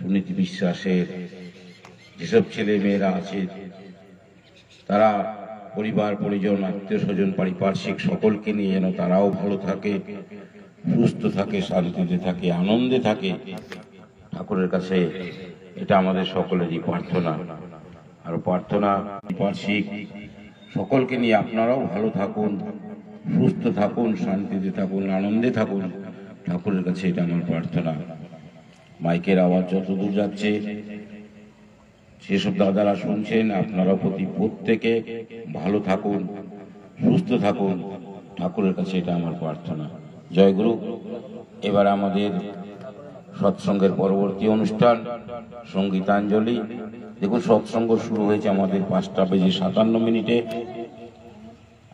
সুনীতি বিশ্বাসের যেসব ছেলে মেয়েরা আছে তারা পরিবার পরিজন আত্মীয় স্বজন পারিপার্শ্বিক সকলকে নিয়ে যেন তারাও ভালো থাকে, সুস্থ থাকে, শান্তিতে থাকে, আনন্দে থাকে। ঠাকুরের কাছে এটা আমাদের সকলেরই প্রার্থনা। আর প্রার্থনা পারিপার্শ্বিক সকলকে নিয়ে আপনারাও ভালো থাকুন, সুস্থ থাকুন, শান্তিতে থাকুন, আনন্দে থাকুন। ঠাকুরের কাছে এটা আমার প্রার্থনা। মাইকের আওয়াজ যতদূর যাচ্ছে সেসব দাদারা শুনছেন, আপনারা প্রত্যেকে ভালো থাকুন, সুস্থ থাকুন। ঠাকুরের কাছে এটা আমার প্রার্থনা। জয় গুরু। এবার আমাদের সৎসঙ্গের পরবর্তী অনুষ্ঠান সঙ্গীতাঞ্জলি। দেখুন, সৎসঙ্গ শুরু হয়েছে আমাদের 5:57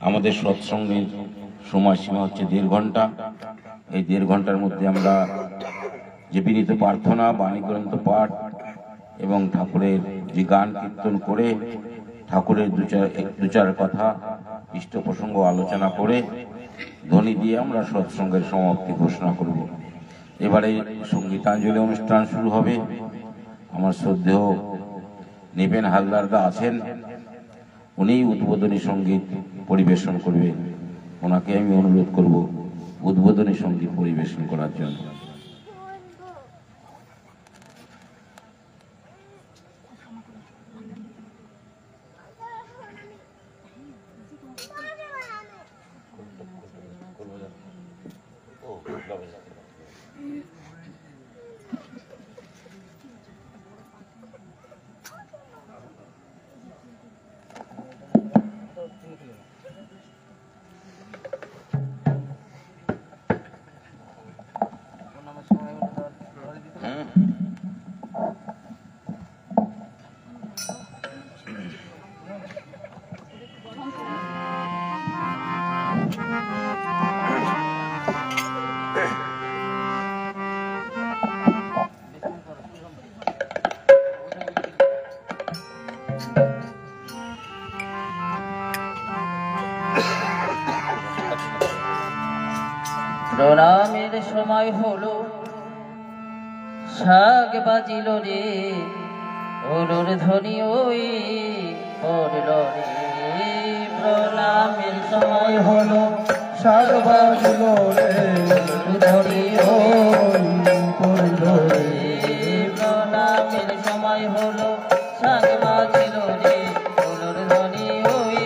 আমাদের সৎসঙ্গের সময়সীমা হচ্ছে 1.5 ঘন্টা। এই 1.5 ঘন্টার মধ্যে আমরা যে বিনীত প্রার্থনা, বাণী গ্রন্থ পাঠ এবং ঠাকুরের যে গান কীর্তন করে ঠাকুরের দু চার কথা ইষ্ট প্রসঙ্গ আলোচনা করে ধ্বনি দিয়ে আমরা সৎসঙ্গের সমাপ্তি ঘোষণা করব। এবারে সঙ্গীতাঞ্জলি অনুষ্ঠান শুরু হবে। আমার শ্রদ্ধেয় নিপেন হালদারদা আছেন, উনি উদ্বোধনী সঙ্গীত পরিবেশন করবেন। ওনাকে আমি অনুরোধ করব উদ্বোধনী সঙ্গীত পরিবেশন করার জন্য। প্রণামের সময় হলো, শাক বাজিল রে, ওর ধ্বনি ওই পড়ল রে। প্রণামের সময় হলো, শাক বাজিল রে, ওর ধ্বনি ওই পড়ল রে। প্রণামের সময় হলো, শাক বাজিল রে, ওর ধ্বনি ওই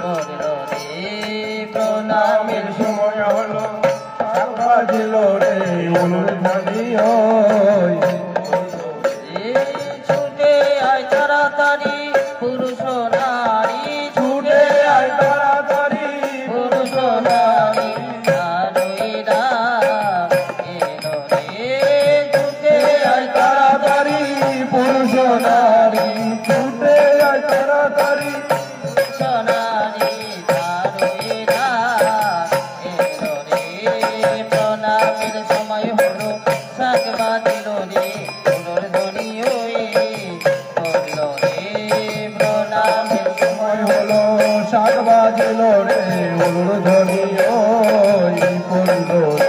পড়ল রে। প্রণামের সময় হলো, বাজিল রে, ওর ধ্বনি ওই ছুটে আয় তাড়াতাড়ি পুরুষ নারী, ছুটে আয় তাড়াতাড়ি পুরুষ নারী, নারীরা এলো রে। ছুটে আয় তাড়াতাড়ি পুরুষ নারী, ছুটে আয় তাড়াতাড়ি পুরুষ নারী, নারীরা এলো রে। প্রণামের সময় হলো, শাক বাজিল রে, ওর ধ্বনি ওই পড়ল রে। প্রণামের সময় হলো, শাক বাজিল রে, ওর ধ্বনি ওই পড়ল রে।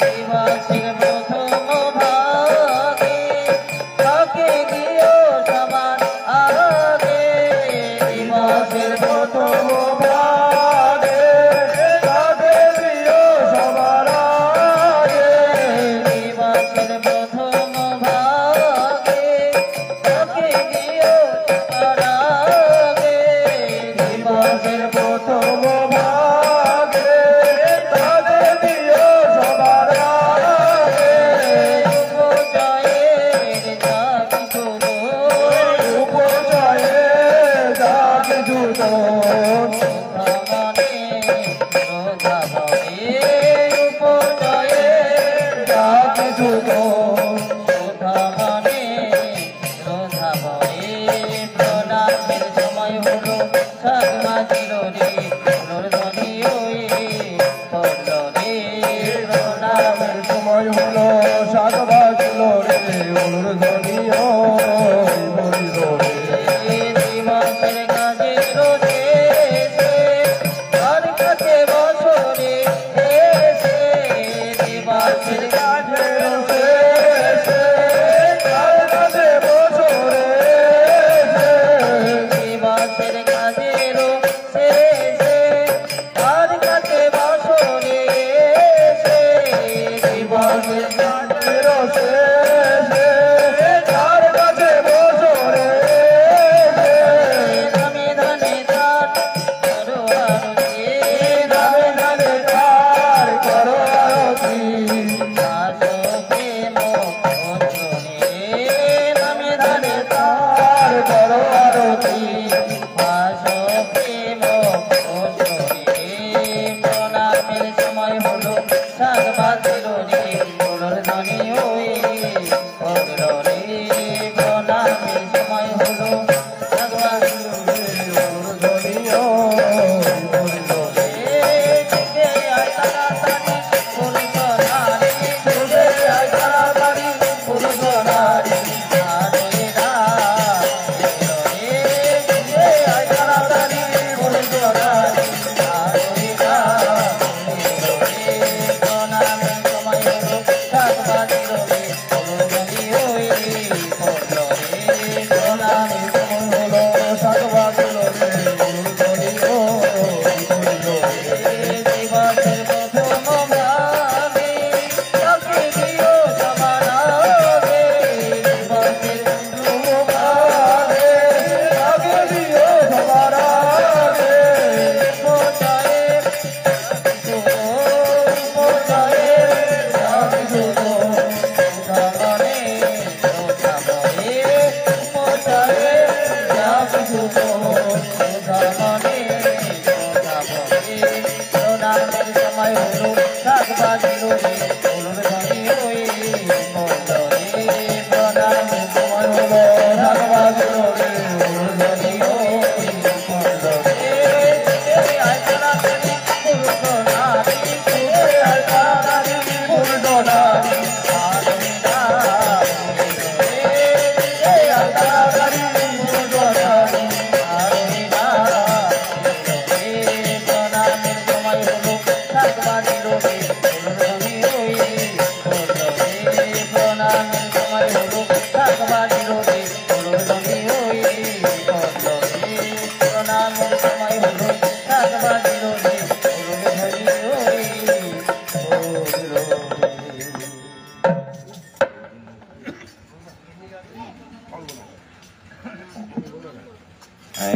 দিবসের প্রথম ভাগে কাকে দিও সবার আগে, দিবসের প্রথম ভাগে কাকে দিও সবার আগে। দিবসের প্রথম ভাগে কাকে দিও সবার আগে, দিবসের প্রথম ভাগে কাকে দিও সবার আগে। উপজয়ের যাক যুদন, উপজয়ের যাক যুদন, ভগবানে রোধা ভবে। উপজয়ের যাক যুদন, ভগবানে রোধা ভবে। প্রণামের সময় হলো, শাক বাজিল রে, ওর ধ্বনি ওই পড়ল রে। প্রণামের সময় হলো, শাক বাজিল রে, ওর ধ্বনি ওই পড়ল রে। দিবসের কাজের শেষে তার কাছে বছরে এসে, দিবসের কাজের শেষে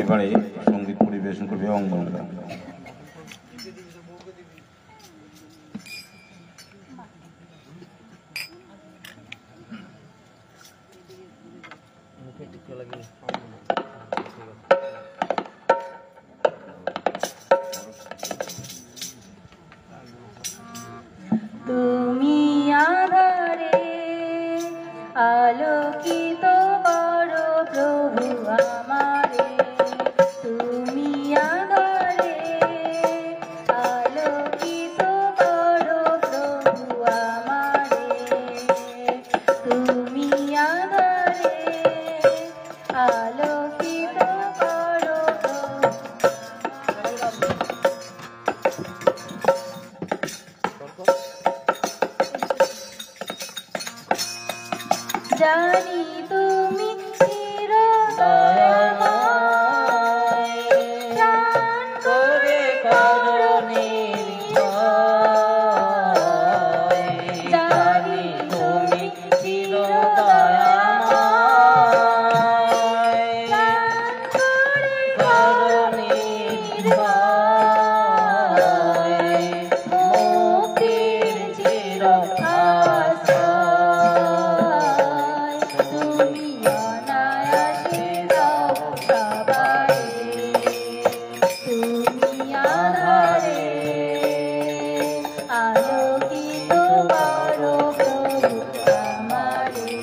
এবারে সঙ্গীত পরিবেশন করবে অঙ্গনরা। তুমি আধারে আলোকিত বড় প্রভু আমারে, তুমি আধারে আলোকিত বড় প্রভু আমারে, তুমি আধারে আলোকিত বড় প্রভু। জানি তুমি চির দয়াময়, প্রাণ করে করো নির্ভয়। জানি তুমি চির দয়াময়, প্রাণ করে করো নির্ভয়। মুক্তির চির আলোকিত বড় প্রভু আমারে।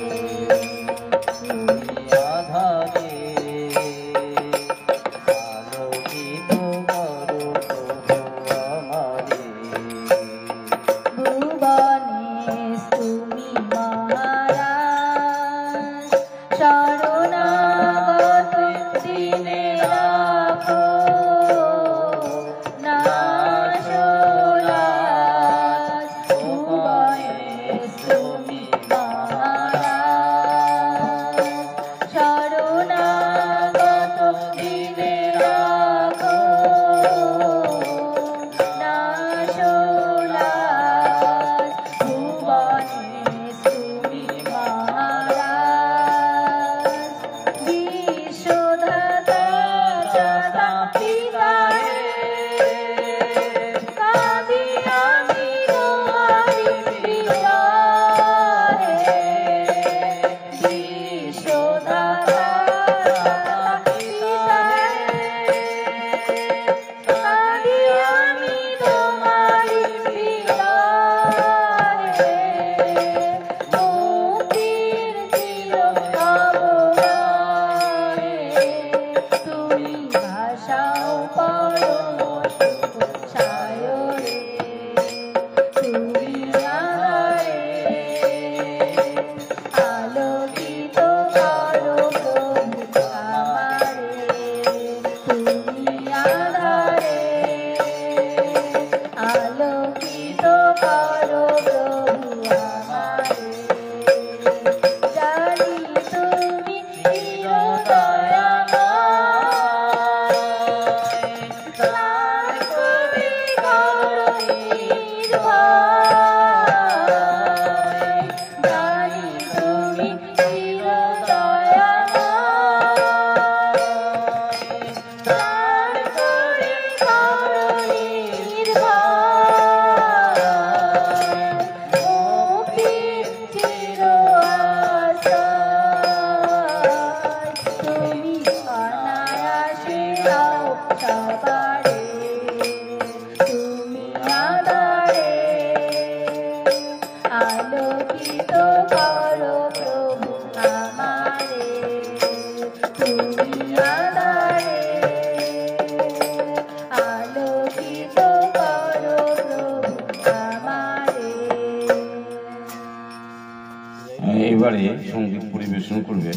এবারে সঙ্গীত পরিবেশন করবে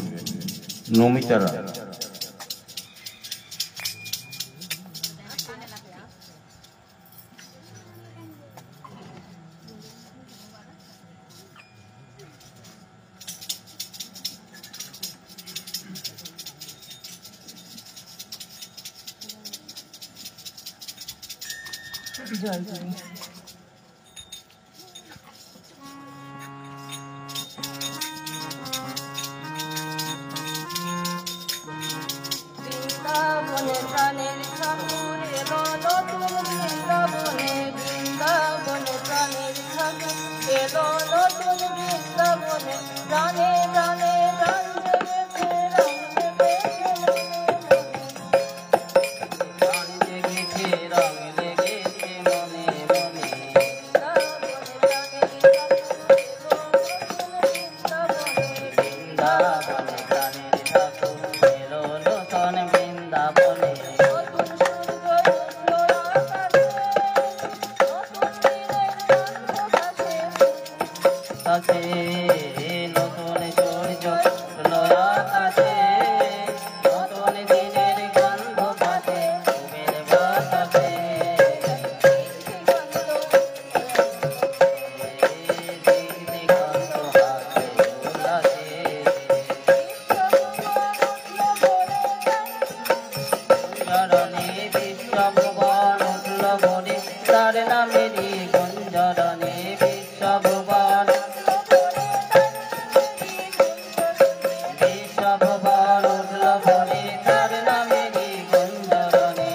নমিতা রায়। জয় জয় বৃন্দাবনে প্রাণের ঠাকুর এলো নতুন বৃন্দাবনে, বৃন্দাবনে প্রাণের ঠাকুর এলো নতুন বৃন্দাবনে, প্রাণে প্রাণে প্রাণ জেগেছে রং জেগেছে মনে মনে। বৃন্দাবনে প্রাণের ঠাকুর এলো নতুন বৃন্দাবনে, নতুন সূর্য উঠলো আকাশে, নতুন দিনের গন্ধ কাছে, নতুন সূর্য উঠলো আকাশে, নতুন দিনের গন্ধ কাছে, ফুলের বাতাসে দিগন্ত হাতে উল্লাসে। গুঞ্জরণে বিশ্বভুবন উঠল ভরে, তার নামেরই গুঞ্জরণে বিশ্বভুবন, বিশ্বভুবন উঠল ভরে, তার নামেরই গুঞ্জরণে,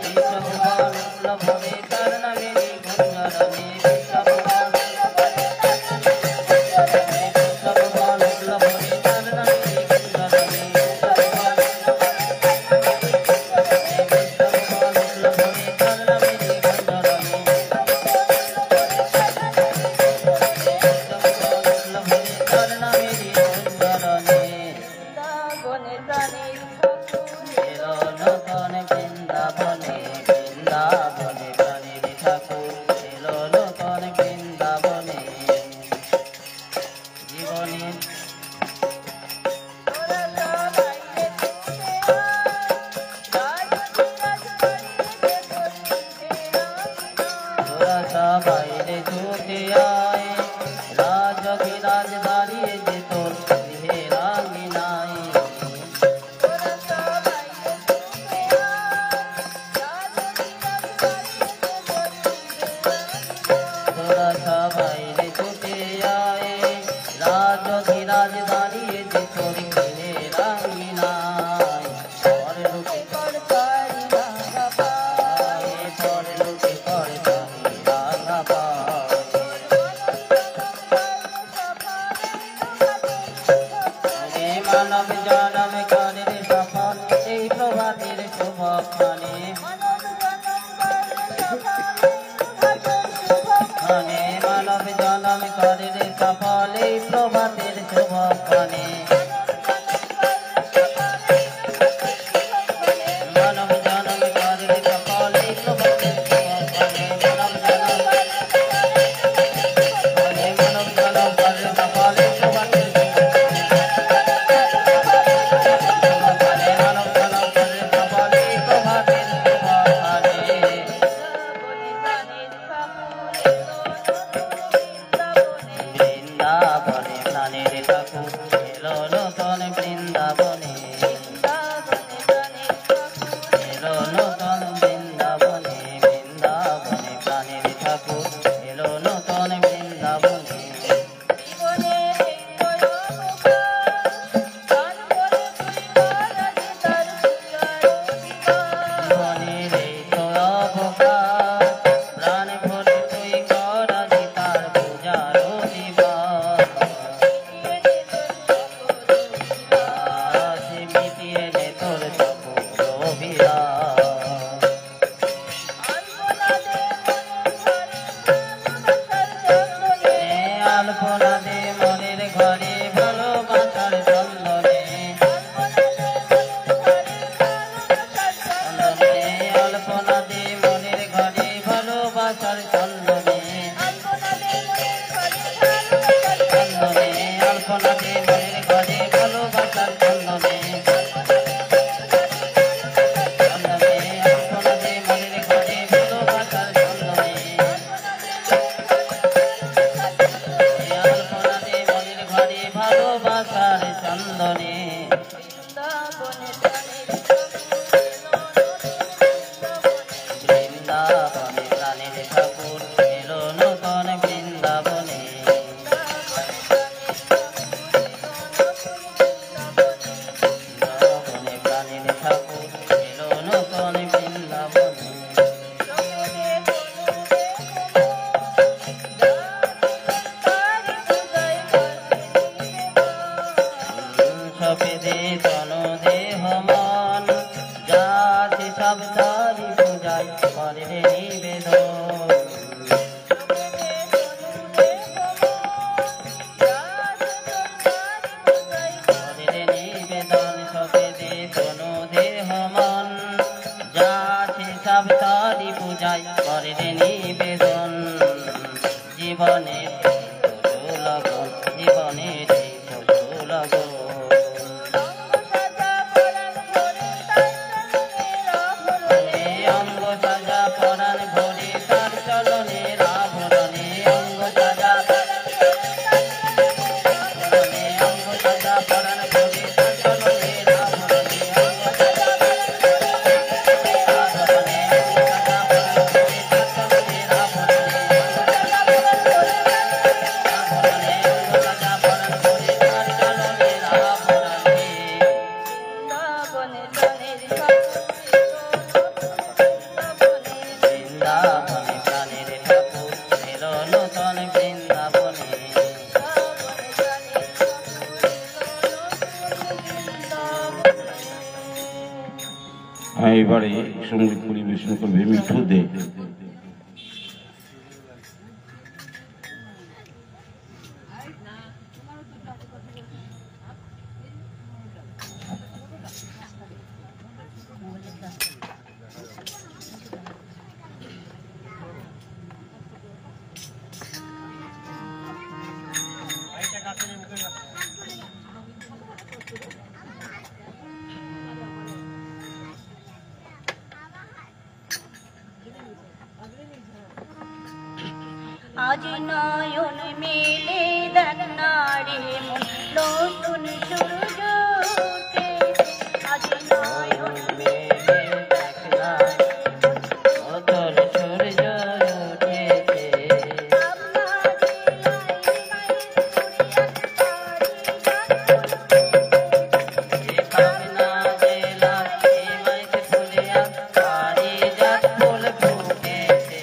বিশ্বভুবন উঠল ভরে, তার নামেরই গুঞ্জরণে, বিশ্বভুবন বিশ্বভুবন উঠল ভরে, তার নামেরই গুঞ্জরণে, বিশ্বভুবন উঠল ভরে, তার নামেরই গুঞ্জরণে। বৃন্দাবনে প্রাণের ঠাকুর এলো নতুন বৃন্দাবনে, বৃন্দাবনে প্রাণের ঠাকুর এলো নতুন বৃন্দাবনে। জীবনের তোরা বাইরে ছুটে আয়, রাজকি রাজ দাঁড়িয়ে যে তোর গৃহে রানী নাই। তোরা বাইরে ছুটে আয়, রাজকি রাজ দাঁড়িয়ে যে তোর গৃহে রানী নাই। পরে লোকে করতারি রাঙা পায়, পরে লোকে করতারি রাঙা পায়। মানব জনম করে সফল এই প্রভাতের শুভক্ষণে, মানব জনম করে সফল এই প্রভাতের শুভক্ষণে, মানব জনম করে সফল এই প্রভাতের শুভক্ষণে, মানব জনম করে সফল এই প্রভাতের বৃন্দাবনে প্রাণের ঠাকুর এলো জীবনে লগন জীবনে লগন অঙ্গ সাজা পরাণ ভরে তার চলনে রাভরণে অঙ্গ সাজা অঙ্গ সাজা পরাণ ভরে তার চলনে রাভরণে অঙ্গ সাজা বৃন্দাবনে প্রাণের ঠাকুর এলো নূতন বৃন্দাবনে এবারে সঙ্গীত পরিবেশন করবে মিঠু দে। আজ নয়ন মেলে দেখারে মন নতুন সূর্য উঠে আজ নয়ন মেলে দেখলাম নতুন সূর্য উঠেছে কামনা জেলা মাইক ফুলিয়া পারিজাত ফুল ফুটেছে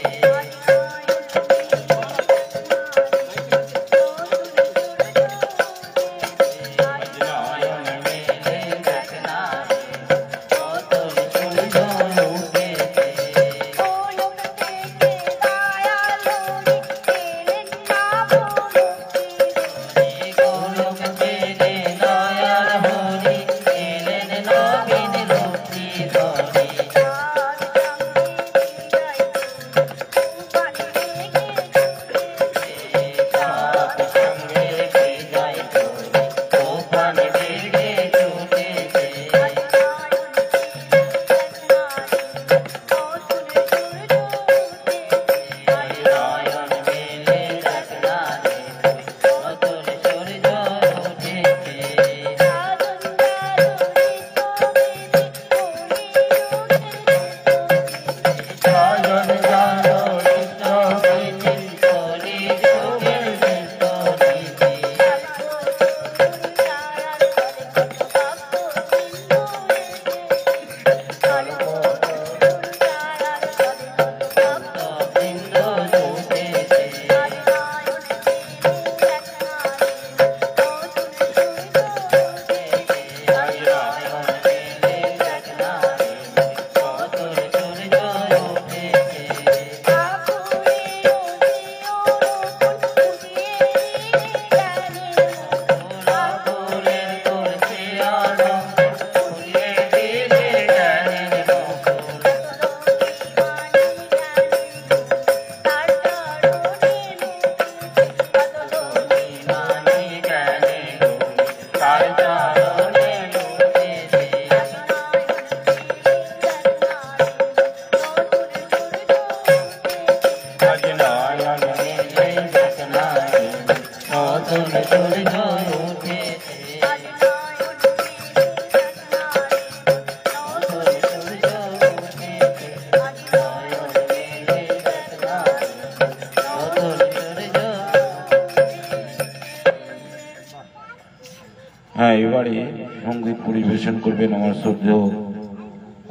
এবারে সঙ্গীত পরিবেশন করবেন আমার শ্রদ্ধেয়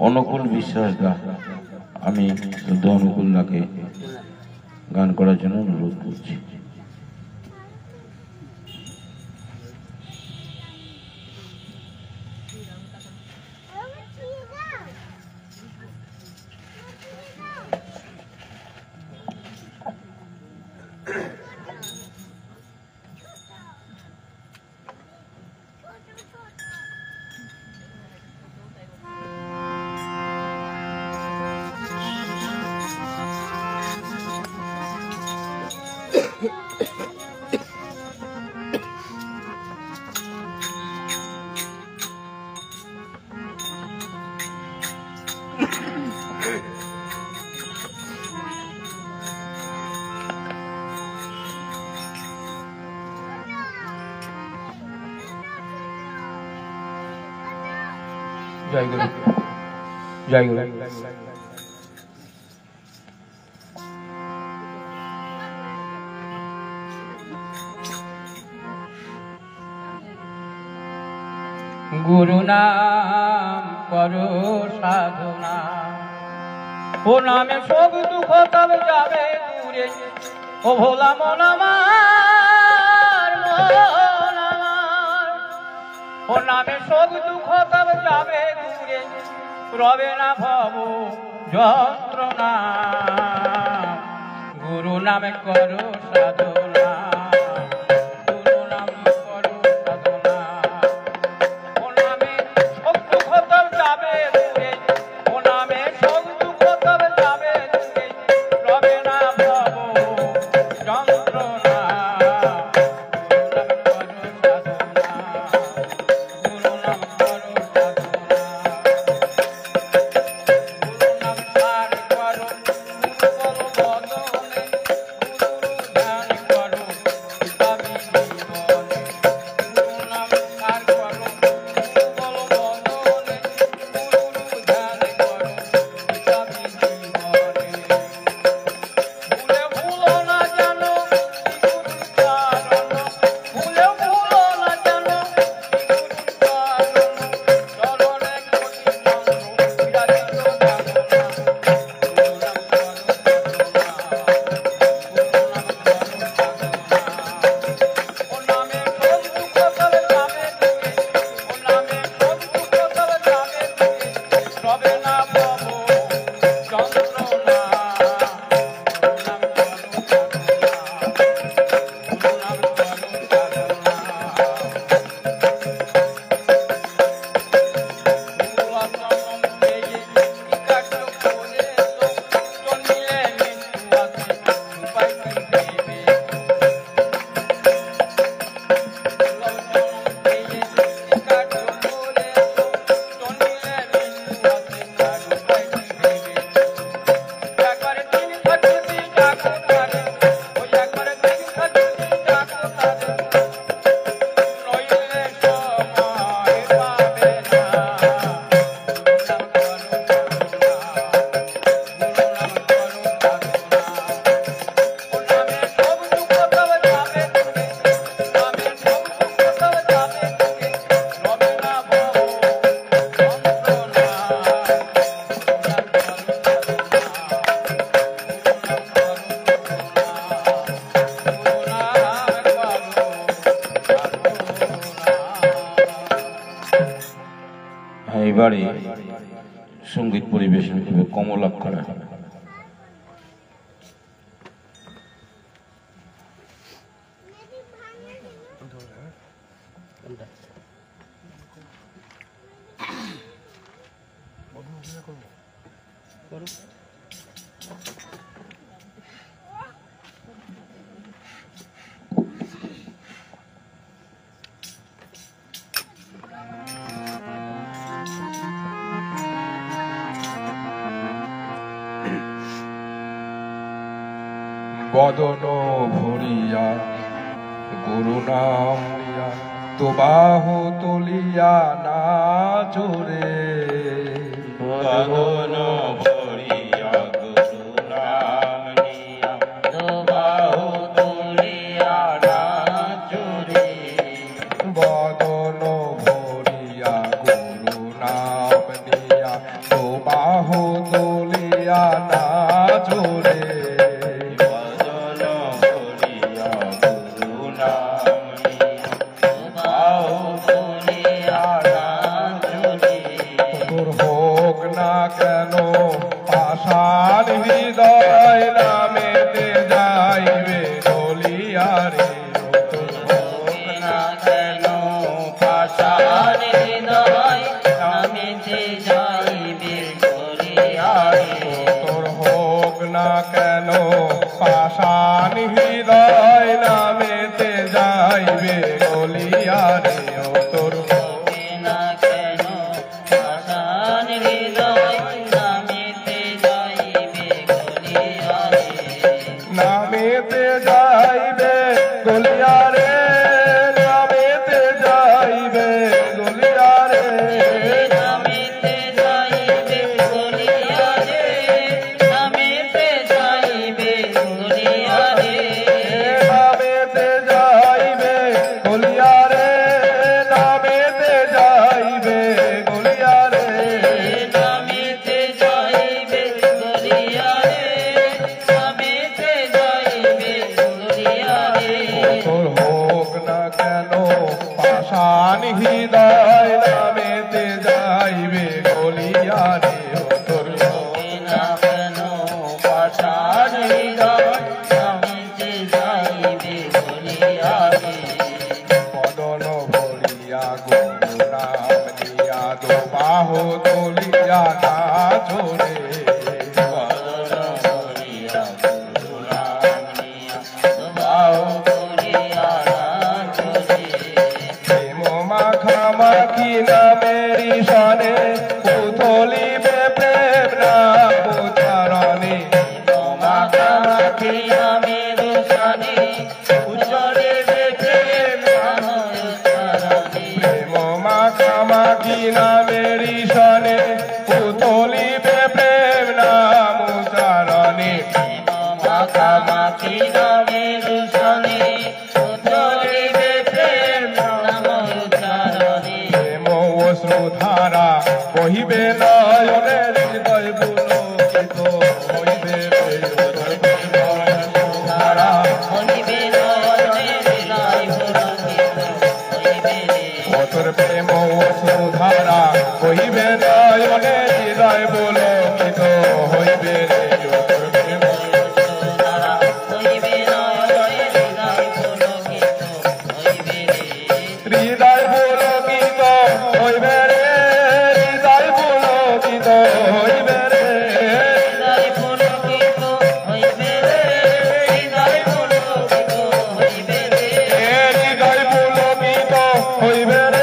অনুকূল বিশ্বাস দা। আমি শ্রদ্ধেয় অনুকূল দাকে গান করার জন্য অনুরোধ করছি। জয় গুরু, জয় গুরু। গুরু নাম করো সাধনা, ও নামে সব দুঃখ তবে যাবে দূরে। ও ভোলা মন আমার, মন আমার, ও নামে সব দুঃখ তবে যাবে দূরে। রবে না ভব যন্ত্রণা, গুরু নামে করো সাধনা, গুরু নামে করো সাধনা। ও নামে সব দুঃখ তবে যাবে দূরে, ও নামে সব দুঃখ তবে যাবে দূরে। রবে না ভব যন্ত্রণা, গুরু নামে করো সাধনা, গুরু নাম করো সাধনা। এবারে সঙ্গীত পরিবেশন করবে কমলাক্ষরা। বদন ভরিয়া গুরু নাম নিয়া, তো বাহু তুলিয়া না জোরে। বদন ভরিয়া গুরু নাম নিয়া, তো বাহু তুলিয়া না জোরে। বদন ভরিয়া গুরু নাম নিয়া, তো বাহু তুলিয়া না জোরে। কেন পাষাণ হৃদয় নামেতে যাইবে দলিয়ারে। হোক না কেন পাষাণ হৃদয় নামেতে যাইবে দলিয়ারে। তোর হোক না কেন পাষাণ হৃদয় বদন ভরিয়া গুরু নাম নিয়া দো বাহু তুলিয়া নাচ রে প্রেম মাখামাখি নামেরি সনে পুতলিবে প্রেম নাম উচ্চারণে প্রেম মাখামাখি নামেরি সনে পুতলিবে প্রেম নাম উচ্চারণে প্রেম অশ্রুধারা বহিবে নয়নে হৃদয় পুলকিত হইবে ধারা অতর প্রেম অশ্রুধারা বহিবে নয়নে হৃদয় পুলকিত হইবে অতর প্রেম হৃদয় পুলকিত হইবে রে হৃদয় পুলকিত হইবে রে হৃদয় পুলকিত হইবে রে হৃদয় পুলকিত হইবে রে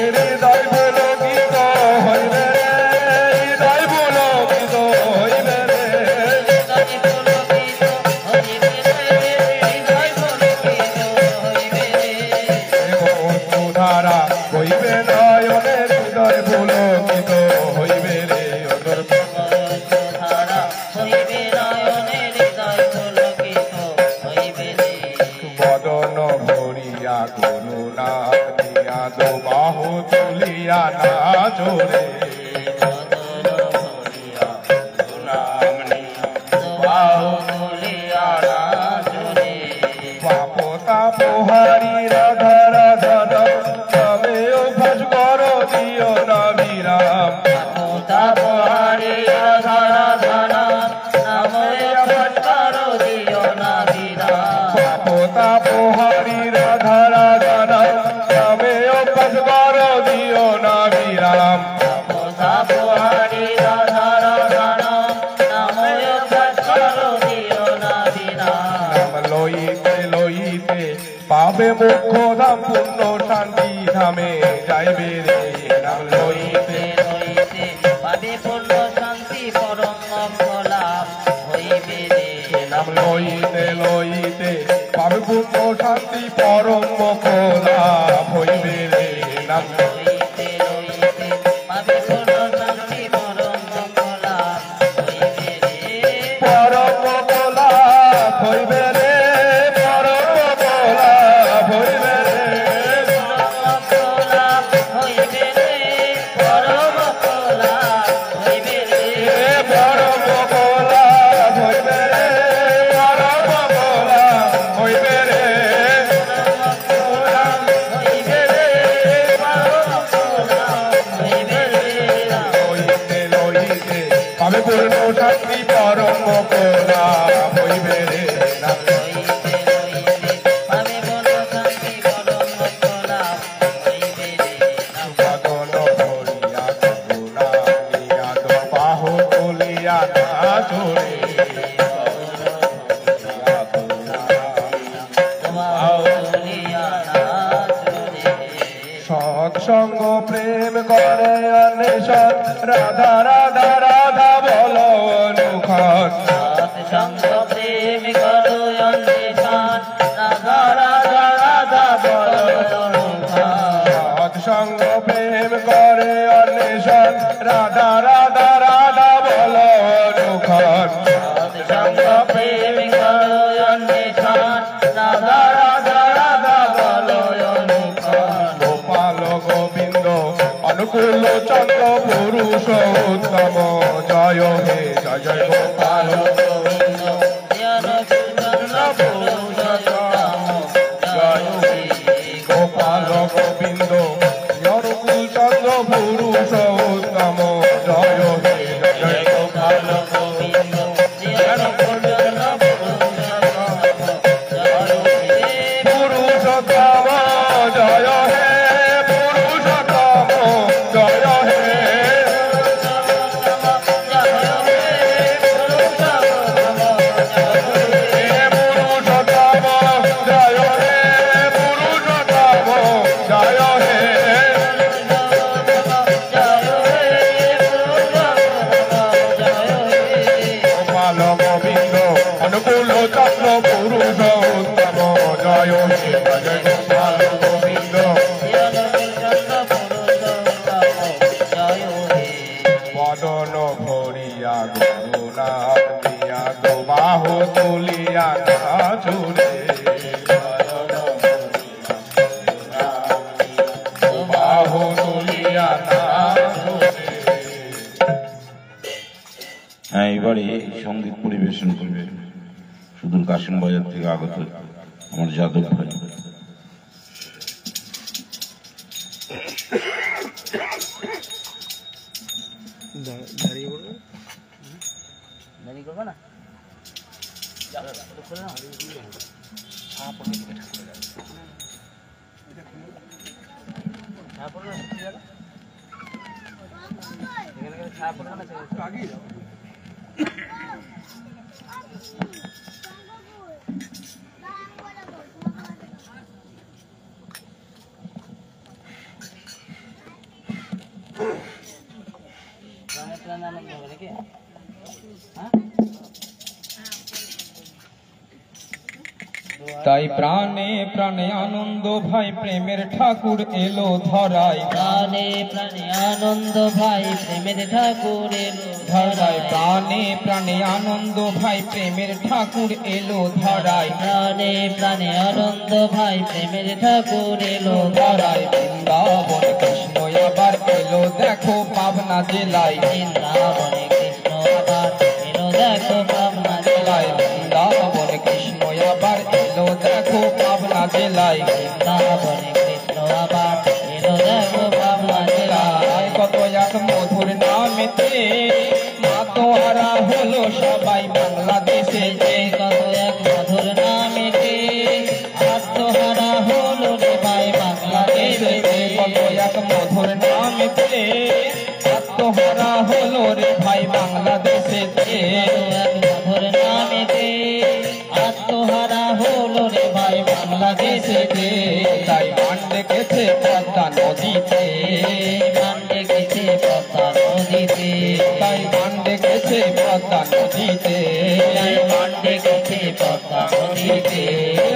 হৃদয় পুলকিত হইবে রে হৃদয় পুলকিত হইবে রে হৃদয় পুলকিত হইবে ধারা হইবে নয়নে হৃদয় পুলকিত হইবে রে অতর বদন ভরিয়া গুরু নাম নিয়া দো বাহু তুলিয়া নাচ রে পাপতা পোহারি রাধা রাধন তবে অভ্যাস করো দিও না বিরাম পাপতা পোহারি রাধা রাধন তবে অভ্যাস করো দিও না বিরাম নাম লইতে লইতে পাবে মোক্ষ ধাম পূর্ণ শান্তি ধামে যাইবে রে নাম লইতে নাম লইতে লইতে পাবে পূর্ণ শান্তি পরম মোক্ষ লাভ হইবে রে নাম পরম মোক্ষ লাভ হইবে রে পরম মোক্ষ লাভ হইবে রে পরম মোক্ষ লাভ হইবে রে পরম মোক্ষ লাভ হইবে রে পরম মোক্ষ লাভ হইবে রে লইতে লইতে পাবে পূর্ণ শান্তি পরম মোক্ষ লাভ হইবে রে নাম বদন ভরিয়া গুরু নাম নিয়া দো বাহু তুলিয়া নাচ রে সৎসঙ্গ প্রেম করে অন্বেষণ রাধা রাধা রাধা বলো অনুক্ষণ সৎসঙ্গ প্রেম করো অন্বেষণ রাধা রাধা রাধা বলো অনুক্ষণ সৎসঙ্গ প্রেম করে অন্বেষণ রাধা রাধা রাধা বলো অনুক্ষণ সৎসঙ্গ প্রেম করো অন্বেষণ রাধা রাধা রাধা বলো অনুক্ষণ গোপাল গোবিন্দ অনুকূল চন্দ্র পুরুষ উত্তম জয় হে জয় জয় গোপাল গোবিন্দ চন্দ্র পুরুষোত্তম জয় হে গোপাল গোবিন্দ অনুকূল চন্দ্র পুরুষ পুরুষোত্তম জয় হে জয় গোপাল গোবিন্দ যেন পূজন পুরুষোত্তম জয় হে পুরুষোত্তম জয় হে অনুকূল চক্র পুরুষ উত্তম জয় হে জয় গোপাল গোবিন্দ বদন ভরিয়া গুরুনাথ দিয়া দো বাহু তুলিয়া নাচুরে বাহু তুলিয়া নাচুরে। হ্যাঁ, এবারে সঙ্গীত পরিবেশন করবে সুদূর কাশিম বাজার থেকে আগত আমার যাদব ভাই। দেরি করবো না তাই প্রাণে প্রাণে আনন্দ ভাই প্রেমের ঠাকুর এলো ধরায় প্রাণে প্রাণে আনন্দ ভাই প্রেমের ঠাকুর এলো ধরায় প্রাণে প্রাণে আনন্দ ভাই প্রেমের ঠাকুর এলো ধরায় প্রাণে প্রাণে আনন্দ ভাই প্রেমের ঠাকুর এলো ধরায় বৃন্দাবন কৃষ্ণ আবার এলো দেখো পাবনা জেলায় বৃন্দাবনে কৃষ্ণ আবার এলো দেখো পাবনা জেলায় বৃন্দাবন কৃষ্ণ আবার এলো দেখো পাবনা জেলায় বৃন্দাবনে কৃষ্ণ আবার এলো দেখো পাবনা জেলায় কত এক মধুর নামেতে মাতোয়ারা হলো সবাই বাংলাদেশে যে কত এক মধুর নামেতে আত্মহারা হলো রে ভাই বাংলাদেশে কত এক মধুর নামেতে আত্মহারা হলো রে ভাই বাংলাদেশে এক মধুর নামেতে আত্মহারা হলো রে ভাই বাংলাদেশে তাই মান ডেকেছে পদ্মা নদীতে মান ডেকেছে পদ্মা নদীতে তাই মান ডেকেছে পদ্মা নদীতে তাই মান ডেকেছে পদ্মা নদীতে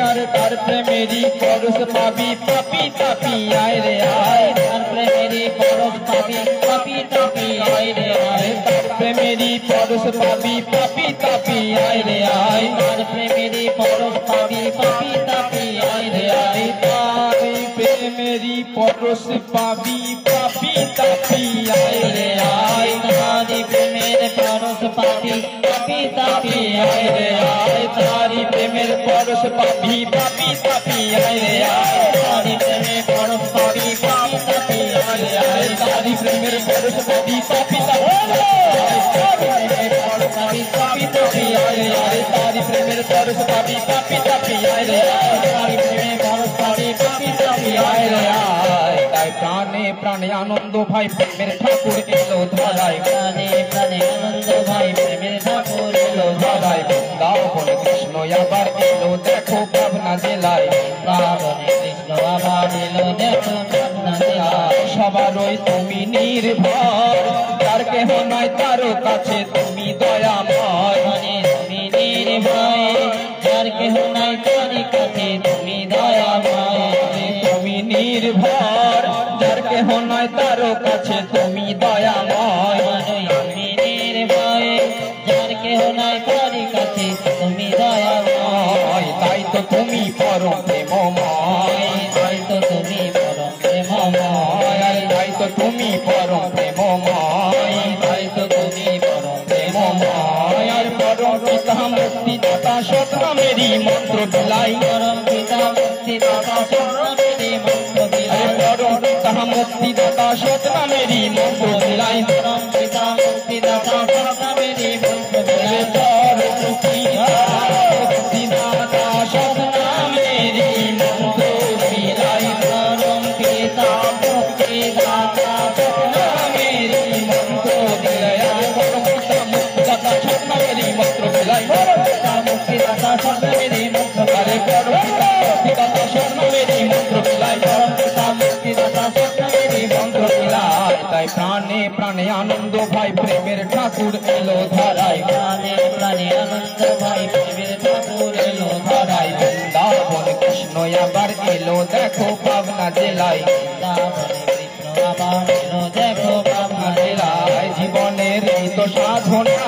আর তার প্রেমেরই পরশ পাবি পাপি তাপি আয় রে আয় তার প্রেমেরই পরশ পাবি পাপি তাপি আয় রে আয় তার প্রেমেরই পরশ পাবি পাপি তাপি আয় রে আয় তার প্রেমেরই পরশ পাবি পাপি তাপি আয় রে আয় তার প্রেমেরই পরশ পাবি পাপি তাপি আয় রে আয় তারি প্রেমের পরশ পাবি পাপি তাপি আয় রে আয় তারি প্রেমের পরশ পাবি পাপি তাপি আয় রে আয় তারি প্রেমের পরশ পাবি পাপি তাপি আয় রে আয় তারি প্রেমের পরশ পাবি পাপি তাপি পাপি তাপি আয় রে আয় তারি প্রেমের পরশ পাবি পাপি তাপি আয় রে আয় তারি প্রেমের পরশ পাবি পাপি তাপি আয় রে আয় তাই প্রাণে প্রাণে আনন্দ ভাই প্রেমের ঠাকুর এলো ধরায় প্রাণে প্রাণে আনন্দ ভাই প্রেমের ঠাকুর এলো ধরায় বৃন্দাবন কৃষ্ণ আবার এলো দেখো পাবনা জেলায় বৃন্দাবনে কৃষ্ণ আবার এলো দেখো পাবনা জেলায় সবারই তুমি নির্ভর তার কেহ নয় তারও কাছে তুমি দয়াময় মনে তুমি নির্ভয় যার কেহ নাই তার কাছে তুমি দয়াময় তুমি নির্ভর যার কেহ নয় তারও কাছে তুমি দয়াময় মনে আমি নির্ভয় যার কেহ নাই তার কাছে তুমি দয়াময় তাই তো তুমি পরম প্রেমময় তাই তো তুমি পরম প্রেমময় তাই তো তুমি পরম প্রেমময় তাই তো তুমি পরম প্রেমময় আর পরম পিতা মুক্তি দাতা সতরামেরই মন্ত্র বিলাই পরম পিতা মুক্তি দাতা সর্বমেরই মন্ত্র বিলায় পরম পিতা মুক্তিদাতা সৎ নামেরই মন্ত্র বিলাই পরম পিতা মুক্তিদাতা সৎ নামেরই মন্ত্র বিলাই মুক্তিদাতা সৎ নামেরই মন্ত্র বিলাই পরম পিতা মুক্তিদাতা সৎ নামেরই মন্ত্র বিলাই মুক্তিদাতা সৎ নামেরই মন্ত্র বিলাই মুক্তিদাতা সৎ নামেরই মন্ত্র আরে মুক্তিদাতা সৎ নামেরই মন্ত্র বিলাই মুক্তিদাতা সৎ নামেরই মন্ত্র বিলাই তাই প্রাণে প্রাণে আনন্দ ভাই প্রেমের ঠাকুর এলো ধারায় প্রাণে প্রাণে আনন্দ ভাই প্রেমের ঠাকুর এলো ধারায় বৃন্দাবন কৃষ্ণ আবার এলো দেখো পাবনা জেলায় বৃন্দাবনে কৃষ্ণ আবার এলো দেখো পাবনা জেলায় জীবনের এই তো সাধনা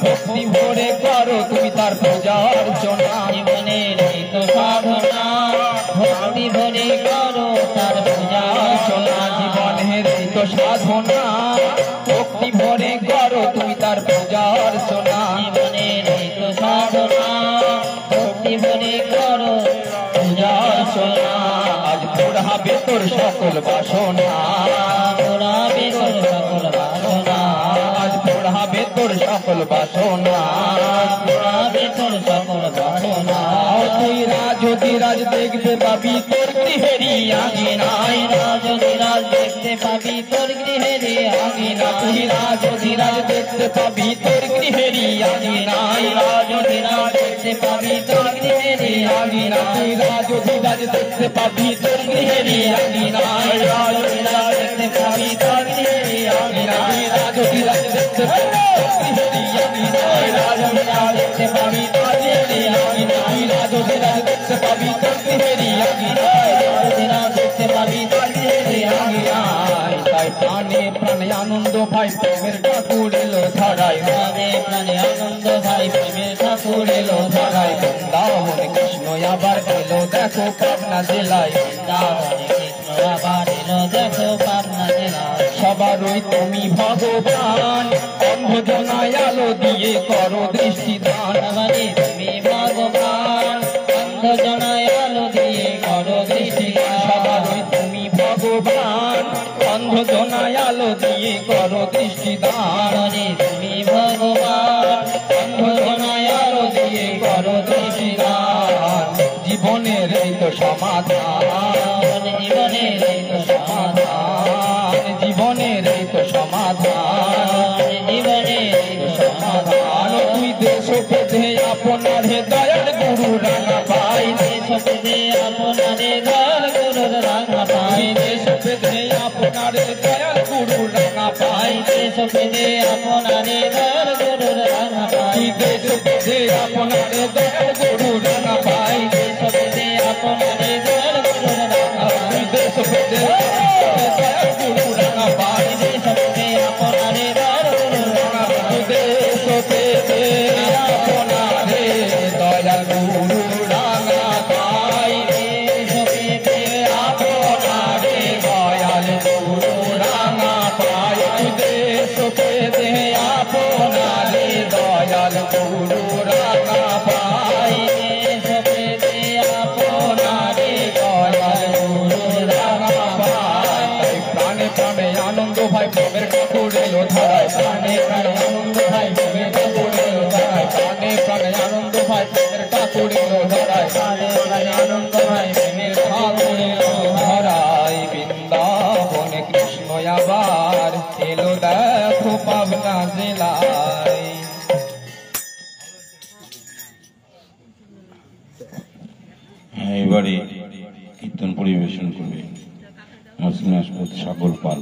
ভক্তি ভরে করো তুমি তার পূজা অর্চনা জীবনের এই তো সাধনা ভক্তি ভরে করো তার পূজা অর্চনা জীবনের এই তো সাধনা ভক্তি ভরে করো তুমি তার পূজা অর্চনা জীবনের এই তো সাধনা ভক্তি ভরে করো পূজা অর্চনা আজ পোড়াবে তোর সকল বাসনা পোড়াবে তোর সকল বাসনা আজ পোড়াবে তোর সকল বাসনা পোড়াবে তোর সকল বাসনা তুই রাজ দেখতে পাবি তোর গৃহেরই আঙিনায় রাজ দেখতে পাবি তোর গৃহেরই আঙিনা তুই রাজ দেখতে পাবি তোর গৃহেরই আঙিনায় রাজ দেখতে পাবি তোর গৃহেরই আঙিনা তুই রাজ দেখতে পাবি তোর গৃহেরই আঙিনায় রাজ দেখতে পাবি তোর গৃহেরই আঙিনা আঙিনা তুই রাজ দেখতে পাবি তোর গৃহেরই আঙিনায় রাজ দেখতে পাবি তোর গৃহেরই আঙিনা রাজ দেখতে পাবি তোর গৃহেরই আঙিনায় রাজ দেখতে পাবি তোর গৃহেরই আঙিনা তাই প্রাণে প্রাণে আনন্দ ভাই প্রেমের ঠাকুর এলো ধারায় প্রাণে প্রাণে আনন্দ ভাই প্রেমের ঠাকুর এলো ধারায় বৃন্দাবন কৃষ্ণ আবার এলো দেখো পাবনা জেলায় বৃন্দাবনে কৃষ্ণ আবার এলো দেখো পাবনা জেলায় সবারই তুমি ভগবান অন্ধজনায় আলো দিয়ে করো দৃষ্টিদান সবারই তুমি ভগবান অন্ধজনায় আলো দিয়ে করো দৃষ্টিদান সবারই তুমি ভগবান অন্ধজনায় আলো দিয়ে করো দৃষ্টিদান সবারই তুমি ভগবান অন্ধজনায় আলো দিয়ে করো দৃষ্টিদান জীবনের এই তো সমাধান জীবনের এই তো সমাধান জীবনের এই তো সমাধান জীবনের এই তো সমাধান তুই দেশ পেধে আপনার হে দয়াল গুরু রাঙা পাই দেশ পেধে আপনার দয়াল গুরুর রাঙা পাই দেশ পেধে আপনার দয়াল গুরু রাঙা পাই দেশ পেধে আপনার দয়াল গুরুর রাঙা পাই দেশ পেধে আপনার দয়াল গুরু রাঙা পাই দেশ পেধে আপনার দয়াল গুরুর রাঙা পাই দেশ পেধে দয়াল গুরু রাঙা পাই দেশ পেধে আপনার দয়াল গুরুর রাঙা পাই দেশ পেধে আপনার দয়াল গুরু রাঙা পাই দেশ পেধে আপনার দয়াল গুরু রাঙা পাই দেশ পেধে আপনার দয়াল গুরু রাঙা পাই দেশ পেধে আপনার দয়াল গুরু রাঙা পাই প্রাণে প্রাণে আনন্দ ভাই প্রেমের ঠাকুর এলো ধারায় প্রাণে প্রাণে আনন্দ ভাই প্রেমের ঠাকুর এলো ধারায় প্রাণে প্রাণে আনন্দ ভাই প্রেমের ঠাকুর এলো ধারায় প্রাণে প্রাণে আনন্দ ভাই প্রেমের ঠাকুর এলো ধারায় বৃন্দাবনে কৃষ্ণ আবার এলো দেখো পাবনা জেলায় এবারে কীর্তন পরিবেশন করবে মুসলিম সাগর পাল।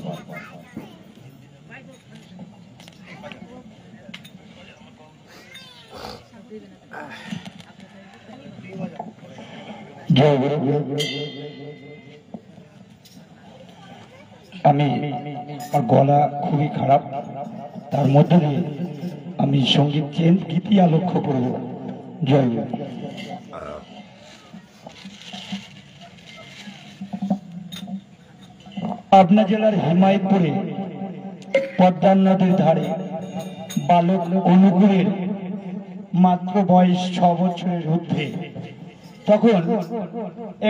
আমি আমার গলা খুবই খারাপ, তার মধ্যে দিয়ে আমি সঙ্গীত গীতি লক্ষ্য করব। জয় গুরু। পাবনা জেলার হিমায়তপুরে পদ্মা নদীর ধারে বালক অনুকূলের মাত্র বয়স 6 বছরের ঊর্ধ্বে। তখন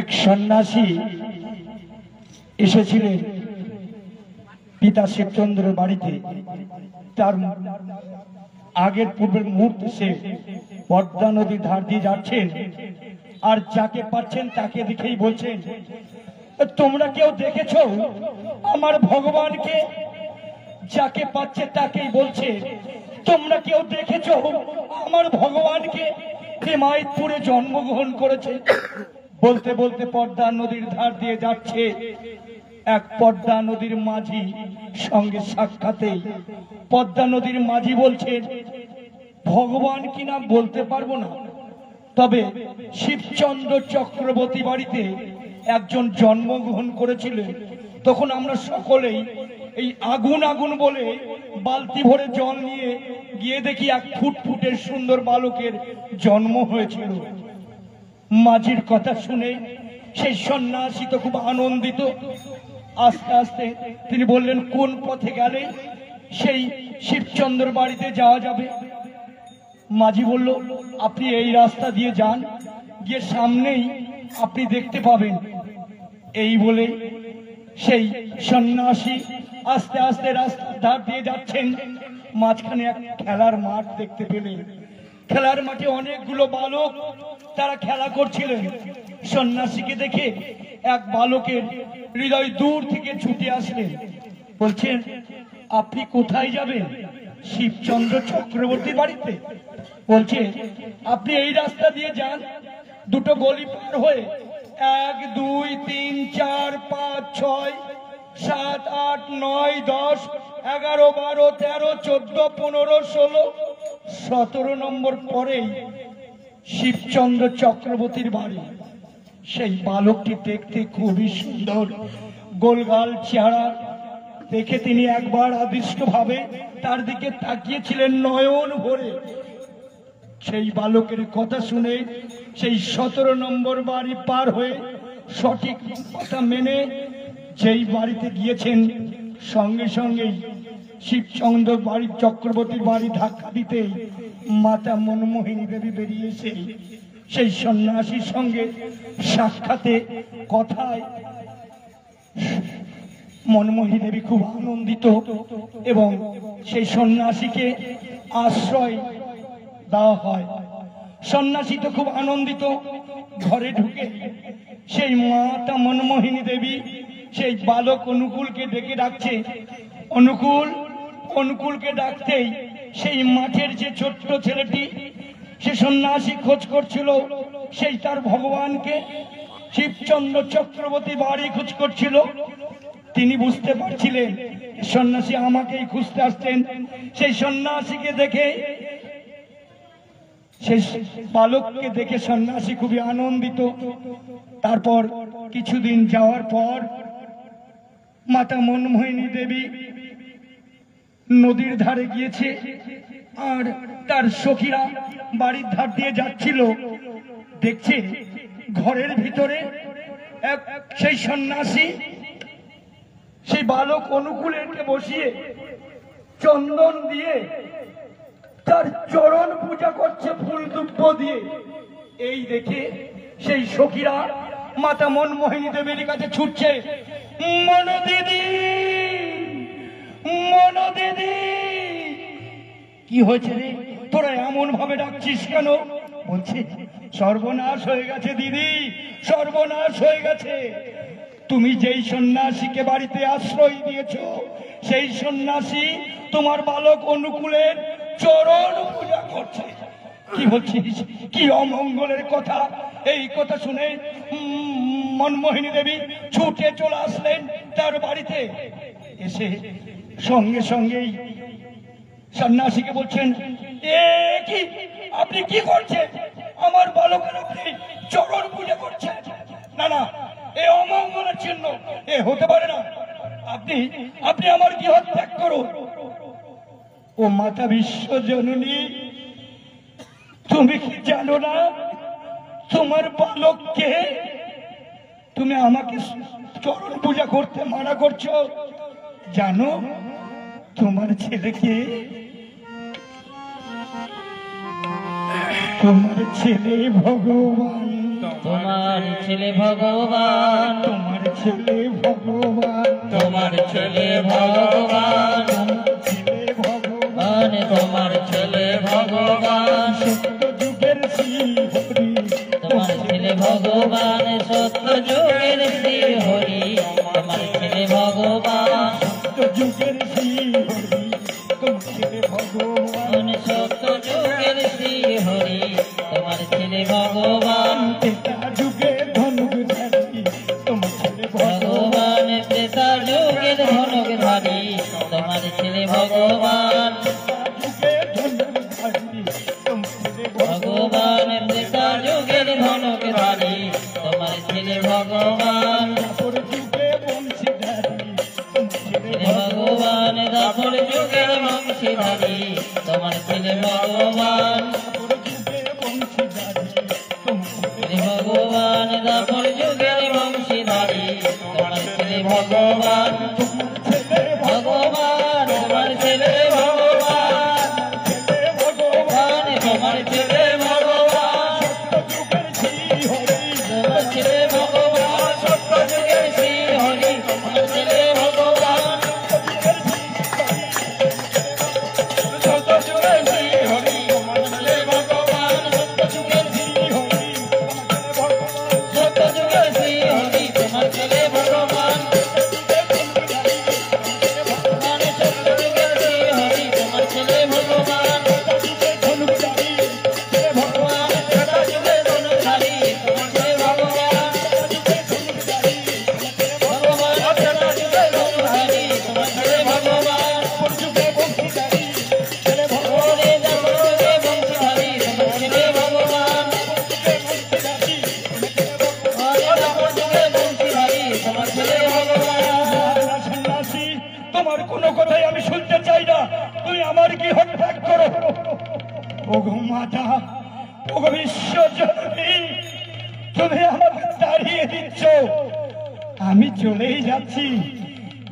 এক সন্ন্যাসী এসেছিলেন পিতা শিবচন্দ্রের বাড়িতে তার আগের পূর্বের মুহূর্তে সে পদ্মা নদীর ধার দিয়ে যাচ্ছেন, আর যাকে পাচ্ছেন তাকে দেখেই বলছেন, তোমরা কেউ দেখেছো আমার ভগবানকে? যাকে পাচ্ছে তাকেই বলছে, তোমরা কেউ দেখেছো আমার ভগবানকে? হেমায়তপুরে জন্মগ্রহণ করেছে। বলতে বলতে পদ্মা নদীর ধার দিয়ে যাচ্ছে, এক পদ্মা নদীর মাঝি সঙ্গে সাক্ষাতে পদ্মা নদীর মাঝি বলছেন, ভগবান কিনা বলতে পারবো না, তবে শিবচন্দ্র চক্রবর্তী বাড়িতে একজন জন্মগ্রহণ করেছিলেন। তখন আমরা সকলেই এই আগুন আগুন বলে বালতি ভরে জল নিয়ে গিয়ে দেখি এক ফুটফুটের সুন্দর বালকের জন্ম হয়েছিল। মাঝির কথা শুনে সেই সন্ন্যাসী তো খুব আনন্দিত। আস্তে আস্তে তিনি বললেন, কোন পথে গেলে সেই শিবচন্দ্র বাড়িতে যাওয়া যাবে? মাঝি বলল, আপনি এই রাস্তা দিয়ে যান, গিয়ে সামনেই আপনি দেখতে পাবেন। এই বলে সেই সন্ন্যাসী আস্তে আস্তে রাস্তার ধার দিয়ে যাচ্ছেন। মাঝখানে এক খেলার মাঠ দেখতে পেলেন। খেলার মাঠে অনেকগুলো বালক তারা খেলা করছিলেন। সন্ন্যাসীকে দেখে এক বালকের হৃদয় দূর থেকে ছুটে আসলেন, বলছেন, আপনি কোথায় যাবেন? শিবচন্দ্র চক্রবর্তী বাড়িতে। বলছে, আপনি এই রাস্তা দিয়ে যান, দুটো গলি পার হয়ে 1 2 3 4 5 6 7 8 9 10 11 12 13 14 15 16 17 নম্বর পরেই শিবচন্দ্র চক্রবর্তীর বাড়ি। সেই বালকটি দেখতে খুবই সুন্দর, গোলগাল চেহারা। দেখে তিনি একবার আদিষ্ট ভাবে তার দিকে তাকিয়েছিলেন নয়ন ভরে। সেই বালকের কথা শুনে সেই 17 নম্বর বাড়ি পার হয়ে সঠিক কথা মেনে যেই বাড়িতে গিয়েছেন, সঙ্গে সঙ্গেই শিবচন্দ্র বাড়ির চক্রবর্তীর বাড়ি ধাক্কা দিতেই মাতা মনমোহিনী দেবী বেরিয়ে এসে সেই সন্ন্যাসীর সঙ্গে সাক্ষাতে কথায় মনমোহিনী দেবী খুব আনন্দিত এবং সেই সন্ন্যাসীকে আশ্রয় দেওয়া হয়। সন্ন্যাসী তো খুব আনন্দিত। ঘরে ঢুকে সেই মাতা মনমোহিনী দেবী সেই বালক অনুকূলকে ডেকে ডাকছে। অনুকূলকে ডাকতেই সেই মাঠের যে ছোট্ট ছেলেটি, সে সন্ন্যাসী খোঁজ করছিল সেই তার ভগবানকে, শিবচন্দ্র চক্রবর্তী বাড়ি খোঁজ করছিল। তিনি বুঝতে পারছিলেন সন্ন্যাসী আমাকেই খুঁজতে আসছেন। সেই সন্ন্যাসীকে দেখে, সেই বালককে দেখে সন্ন্যাসী খুবই আনন্দিত। তারপর কিছুদিন যাওয়ার পর মাতা মনমোহিনী দেবী নদীর ধারে গিয়েছে, আর তার সখীরা বাড়ির ধার দিয়ে যাচ্ছিল। দেখছে ঘরের ভিতরে সেই সন্ন্যাসী সেই বালক অনুকূলকে বসিয়ে চন্দন দিয়ে তার চরণ পূজা করছে ফুল দুব্য দিয়ে। এই দেখে সেই সখীরা মাতা মনমোহিনী দেবীর কাছে ছুটছে, মনো দিদি, মনো দিদি, কি হয়েছে রে, তোরা এমন ভাবে ডাকছিস কেন? বলছে, সর্বনাশ হয়ে গেছে দিদি, সর্বনাশ হয়ে গেছে। তুমি যেই সন্ন্যাসীকে বাড়িতে আশ্রয় দিয়েছ, সেই সন্ন্যাসী তোমার বালক অনুকূলের চরণ পূজা করছে। কি বলছিস, কি অমঙ্গলের কথা! এই কথা শুনে মনমোহিনী দেবী ছুটে চলে আসলেন তার বাড়িতে। এসে সঙ্গে সঙ্গেই সন্ন্যাসীকে বলছেন, এ কি, আপনি কি করছেন? আমার বালকের আপনি চরণ পূজা করছেন? না না, এ অমঙ্গলের চিহ্ন, এ হতে পারে না। আপনি আমার গৃহ ত্যাগ করুন। ও মাতা বিশ্বজননী, তুমি কি জানো না তোমার বালককে তুমি আমাকে চরণ পূজা করতে মানা করছো? জানো তোমার ছেলেকে, তোমার ছেলে ভগবান তোমার ছেলে ভগবান, তোমার ছেলে ভগবান, তোমার ছেলে ভগবান, ছেলে ভগবান, তোমার ছেলে ভগবান, সত্য যুগের শ্রী হরি, তোমার ছেলে ভগবান, সত্য যুগের শ্রী হরি, তোমার ছেলে ভগবান, সত্য যুগের শ্রী হরি, তোমার ছেলে ভগবান, সত্য যুগের শ্রী হরি, তোমার ছেলে ভগবান, ত্রেতা যুগের ধনুধারী, তোমার ছেলে ভগবান, ত্রেতা যুগের ধনুধারী, তোমার ছেলে ভগবান, যুগের ধনুধারী, তোমার ছেলে ভগবান, ত্রেতা যুগের ধনুধারী, তোমার ছেলে ভগবান, দাপর যুগে বংশীধারী, তোমার ছেলে ভগবান, দাপর যুগের বংশীধারী, তোমার ছেলে ভগবান, দাপর যুগে বংশীধারী, তোমার ছেলে ভগবান, দাপর যুগের বংশীধারী, তোমার ছেলে ভগবান, ছেলে ভগবান, তোমার ছেলে ভগবান, ছেলে ভগবান, তোমার ছেলে ভগবান, যুগের শ্রী হরি, তোমার ছেলে ভগবান, সত্য যুগের শ্রী হরি, তোমার ছেলে ভগবান, সত্য যুগের শ্রী হরি, তোমার ছেলে ভগবান, সত্য যুগের শ্রী হরি, সত্য যুগের শ্রী হরি, তোমার ছেলে ভগবান, ভগবান, সত্য যুগের শ্রী হরি, তোমার ছেলে ভগবান, ধনুধারী, ভগবান, সত্য যুগের ধনুধারী, তোমার ছেলে ভগবান, ভগবান, সত্য যুগের ধনুধারী, তোমার ছেলে ভগবান, যুগে বংশীধারী, ছেলে ভগবান, ওরে দাপর যুগে বংশীধারী, তোমার ছেলে ভগবান, ওরে দাপর যুগে বংশীধারী, তোমার ছেলে ভগবান, সন্ন্যাসী, তোমার কোনো কথাই আমি শুনতে চাই না, তুমি আমার গৃহ ত্যাগ করো। ওগো মাতা, ওগো বিশ্ব জননী, তুমি আমাকে তাড়িয়ে দিচ্ছ, আমি চলেই যাচ্ছি,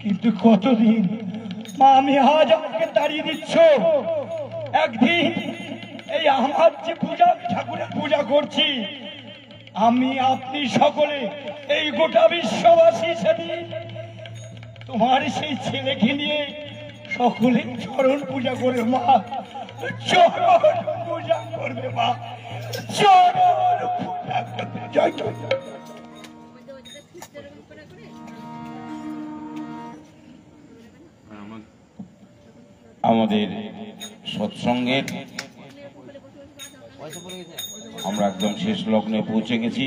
কিন্তু কতদিন মা, আমি আজ আমাকে তাড়িয়ে দিচ্ছ, একদিন এই আমার যে পূজা, ঠাকুরের পূজা করছি আমি, আপনি সকলে, এই গোটা বিশ্ববাসী সেদিন তোমার সেই ছেলেকে নিয়ে সকলে চরণ পূজা করে মা, চরণ পূজা করবে মা, চরণ পূজা করবে। জয় জয় জয়। আমাদের সৎসঙ্গের আমরা একদম শেষ লগ্নে পৌঁছে গেছি।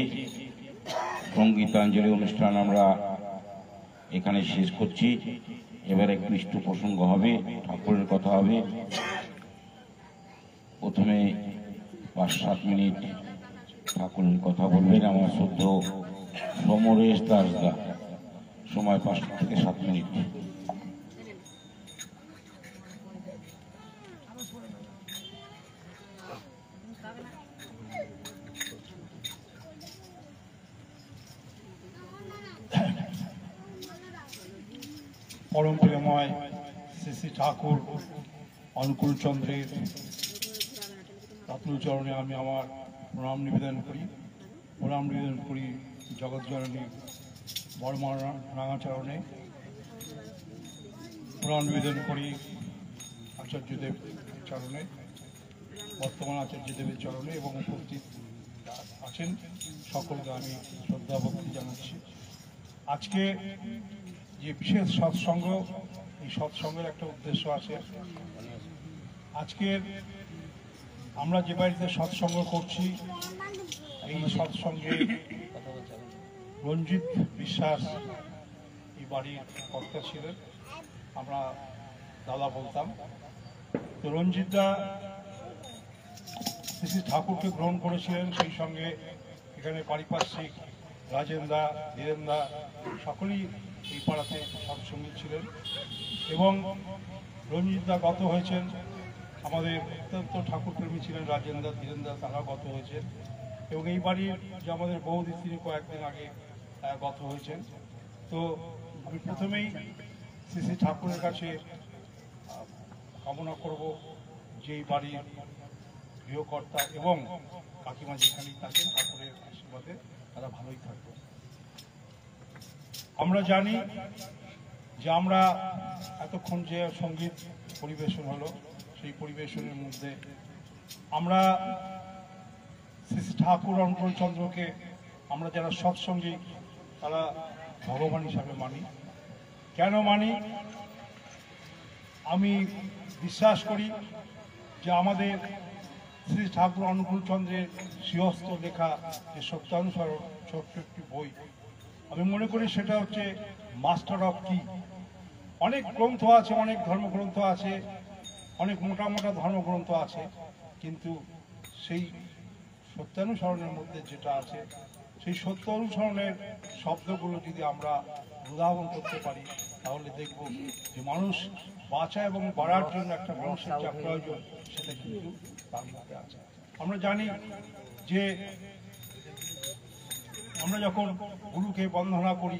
সঙ্গীতাঞ্জলি অনুষ্ঠান আমরা এখানে শেষ করছি। এবারে একটু প্রসঙ্গ হবে, ঠাকুরের কথা হবে। প্রথমে 5-7 মিনিট ঠাকুরের কথা বলবেন আমার শুদ্ধ সমরেশ দাসদা। সময় 5 থেকে 7 মিনিট। পরম প্রেমময় শ্রী শ্রী ঠাকুর অনুকূল চন্দ্রের রত্ন চরণে আমি আমার প্রণাম নিবেদন করি জগৎজননী বর্মা রাঙাচরণে প্রণাম নিবেদন করি আচার্যদেব চরণে, বর্তমান আচার্যদেবের চরণে, এবং উপস্থিত আছেন সকলকে আমি শ্রদ্ধা ভক্তি জানাচ্ছি। আজকে যে বিশেষ সৎসঙ্গ, এই সৎসঙ্গের একটা উদ্দেশ্য আছে। আজকের আমরা যে বাড়িতে সৎসঙ্গ করছি, এই সৎসঙ্গে রঞ্জিত বিশ্বাস এই বাড়ির কর্তা ছিলেন, আমরা দাদা বলতাম। তো রঞ্জিতদা শ্রী ঠাকুরকে গ্রহণ করেছিলেন, সেই সঙ্গে এখানে পারিপার্শ্বিক রাজেন্দা, ধীরেন্দা সকলেই এই পাড়াতে সৎসঙ্গী ছিলেন। এবং রঞ্জিতদা গত হয়েছেন, আমাদের অত্যন্ত ঠাকুরপ্রেমী ছিলেন রাজেন্দা, ধীরেন্দা, তারা গত হয়েছেন। এবং এই বাড়ির যে আমাদের বৌদি, তিনি কয়েকদিন আগে গত হয়েছেন। তো আমি প্রথমেই শ্রী শ্রী ঠাকুরের কাছে কামনা করব যে এই বাড়ির গৃহকর্তা এবং কাকিমা যেখানেই থাকেন ঠাকুরের আশীর্বাদে তারা ভালোই থাকবে। আমরা জানি যে আমরা এতক্ষণ যে সঙ্গীত পরিবেশন হলো সেই পরিবেশনের মধ্যে আমরা শ্রী শ্রী ঠাকুর অনুকূলচন্দ্রকে আমরা যারা সৎসঙ্গী তারা ভগবান হিসাবে মানি। কেন মানি? আমি বিশ্বাস করি যে আমাদের শ্রী ঠাকুর অনুকূলচন্দ্রের শ্রীহস্ত লেখা যে সত্যানুসরণ ছোট্ট একটি বই, আমি মনে করি সেটা হচ্ছে মাস্টার অফ কি। অনেক গ্রন্থ আছে, অনেক ধর্মগ্রন্থ আছে, অনেক মোটা মোটা ধর্মগ্রন্থ আছে, কিন্তু সেই সত্যানুসরণের মধ্যে যেটা আছে সেই সত্য অনুসরণের শব্দগুলো যদি আমরা উদ্ভাবন করতে পারি তাহলে দেখব যে মানুষ বাঁচা এবং বাড়ার জন্য একটা মানুষের যা প্রয়োজন সেটা কিন্তু তার মধ্যে আছে। আমরা জানি যে আমরা যখন গুরুকে বন্দনা করি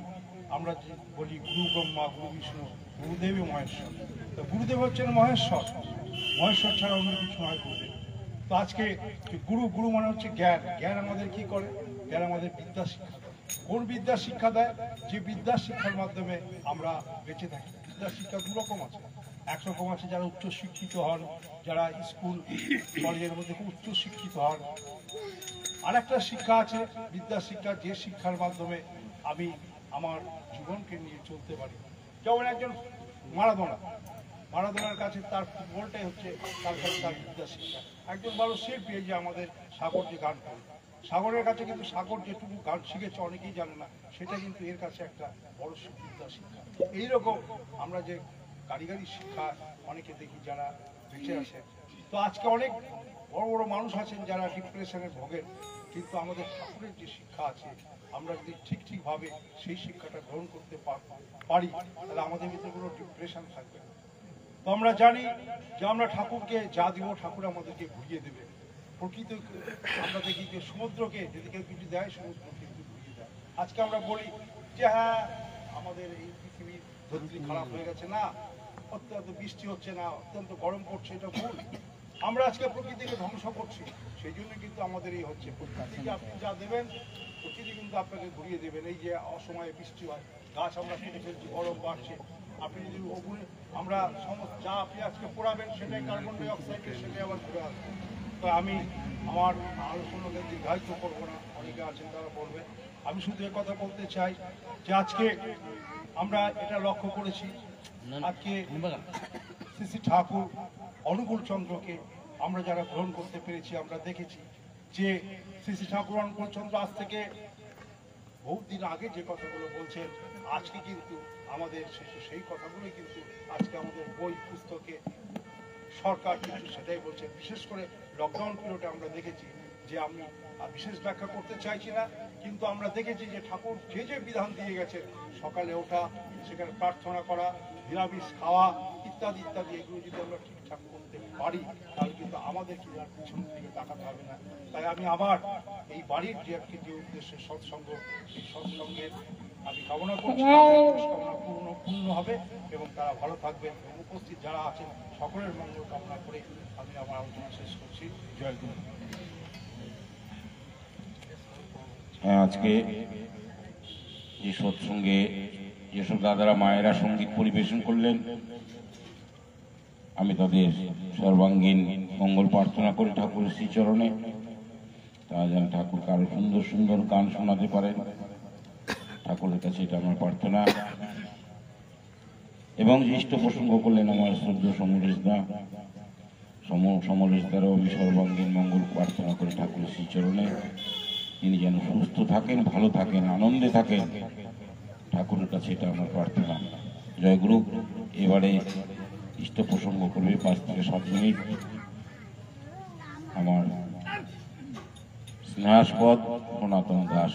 আমরা যে বলি গুরু ব্রহ্মা, গুরু বিষ্ণু, গুরুদেবী মহেশ্বর। তো গুরুদেব হচ্ছেন মহেশ্বর, মহেশ্বর ছাড়া অন্য কিছু নয় গুরুদেব। তো আজকে গুরু, গুরু মানে হচ্ছে জ্ঞান। জ্ঞান আমাদের কি করে? জ্ঞান আমাদের বিদ্যা শিক্ষা। কোন বিদ্যা শিক্ষা দেয়? যে বিদ্যা শিক্ষার মাধ্যমে আমরা বেঁচে থাকি। বিদ্যা শিক্ষা দু রকম আছে। এক রকম আছে যারা উচ্চ শিক্ষিত হন, যারা স্কুল কলেজের মধ্যে খুব উচ্চ শিক্ষিত হন। আর একটা শিক্ষা আছে বিদ্যা শিক্ষা, যে শিক্ষার মাধ্যমে আমি আমার জীবনকে নিয়ে চলতে পারি। যেমন একজন মারাদোনার কাছে তার ফুটবলটাই হচ্ছে তার কাছে তার বিদ্যা শিক্ষা। একজন ভালো শিল্পী, এই যে আমাদের সাগর যে গান করে, সাগরের কাছে কিন্তু সাগর যেটুকু গান শিখেছে অনেকেই জানে না, সেটা কিন্তু এর কাছে একটা বড় বিদ্যা শিক্ষা। এইরকম আমরা যে কারিগরি শিক্ষা অনেকে দেখি যারা বেঁচে আসে। তো আজকে অনেক বড় বড় মানুষ আছেন যারা ডিপ্রেশনের ভোগেন, কিন্তু আমাদের ঠাকুরের যে শিক্ষা আছে আমরা যদি ঠিকভাবে সেই শিক্ষাটা গ্রহণ করতে পারি তাহলে আমাদের ভিতরে কোনো ডিপ্রেশন থাকবে না। তো আমরা জানি যে আমরা ঠাকুরকে যা দিব ঠাকুর আমাদেরকে ঘুরিয়ে দেবে। প্রকৃত আমরা দেখি যে সমুদ্রকে যদি কেউ কিছু দেয় সমুদ্র কিন্তু ঘুরিয়ে দেয়। আজকে আমরা বলি যে হ্যাঁ আমাদের এই পৃথিবীর ধরতি খারাপ হয়ে গেছে, না অত্যন্ত বৃষ্টি হচ্ছে না, অত্যন্ত গরম পড়ছে, এটা ভুল। আমরা আজকে প্রকৃতিকে ধ্বংস করছি, সেই জন্য কিন্তু আমাদের এই হচ্ছে। প্রকৃতিকে আপনি যা দেবেন প্রকৃতি কিন্তু আপনাকে ঘুরিয়ে দেবেন। এই যে অসময়ে বৃষ্টি হয়, গাছ আমরা কেটে ফেলছি, গরম বাড়ছে। আপনি যদি ওগুলো আমরা সমস্ত যা আপনি আজকে পোড়াবেন সেটাই কার্বন ডাই অক্সাইডে সেটাই আবার ঘুরে আসবে। তো আমি আমার আলোচনাকে দীর্ঘায়িত করবো না, অনেকে আছেন তারা বলবেন। আমি শুধু কথা বলতে চাই যে আজকে আমরা এটা লক্ষ্য করেছি, আজকে শ্রী শ্রী ঠাকুর অনুকূলচন্দ্রকে আমরা যারা গ্রহণ করতে পেরেছি, আমরা দেখেছি যে শ্রী শ্রী ঠাকুর অনুকূলচন্দ্র আজ থেকে বহু দিন আগে যে কথাগুলো বলছেন আজকে কিন্তু আমাদের সেই কথাগুলোই কিন্তু আজকে আমাদের বই পুস্তকে সরকার কিন্তু সেটাই বলছে। বিশেষ করে লকডাউন পিরিয়ডে আমরা দেখেছি যে আমি বিশেষ ব্যাখ্যা করতে চাইছি না, কিন্তু আমরা দেখেছি যে ঠাকুর যে যে বিধান দিয়ে গেছেন, সকালে ওঠা, সেখানে প্রার্থনা করা, নিরামিষ খাওয়া ইত্যাদি ইত্যাদি, এগুলো যদি আমরা ঠিকঠাক করতে পারি তাহলে কিন্তু আমাদের কি আর পিছন থেকে তাকাতে হবে না। তাই আমি আবার এই বাড়ির যে একটি যে উদ্দেশ্যে সৎসঙ্গ, এই সৎসঙ্গের আমি কামনা করছি কামনা পূর্ণ হবে এবং তারা ভালো থাকবেন। এবং উপস্থিত যারা আছেন সকলের মঙ্গল কামনা করে আমি আমার আলোচনা শেষ করছি। জয় গুরু। হ্যাঁ, আজকে যে সৎসঙ্গে যেসব দাদারা মায়েরা সঙ্গীত পরিবেশন করলেন, আমি তাদের সর্বাঙ্গীন মঙ্গল প্রার্থনা করি ঠাকুরের শ্রীচরণে। তারা যেন ঠাকুরকে আরো সুন্দর সুন্দর গান শোনাতে পারেন, ঠাকুরের কাছে এটা আমার প্রার্থনা। এবং যে ইষ্ট প্রসঙ্গ করলেন আমার শ্রদ্ধ সমরেশদারও আমি সর্বাঙ্গীন মঙ্গল প্রার্থনা করি ঠাকুরের শ্রীচরণে। তিনি যেন সুস্থ থাকেন, ভালো থাকেন, আনন্দে থাকেন, ঠাকুরের কাছে এটা আমার প্রার্থনা। জয় গুরু। এবারে ইষ্ট প্রসঙ্গ করবে 5 থেকে 7 মিনিট আমার স্নেহাস্পদ সনাতন দাস।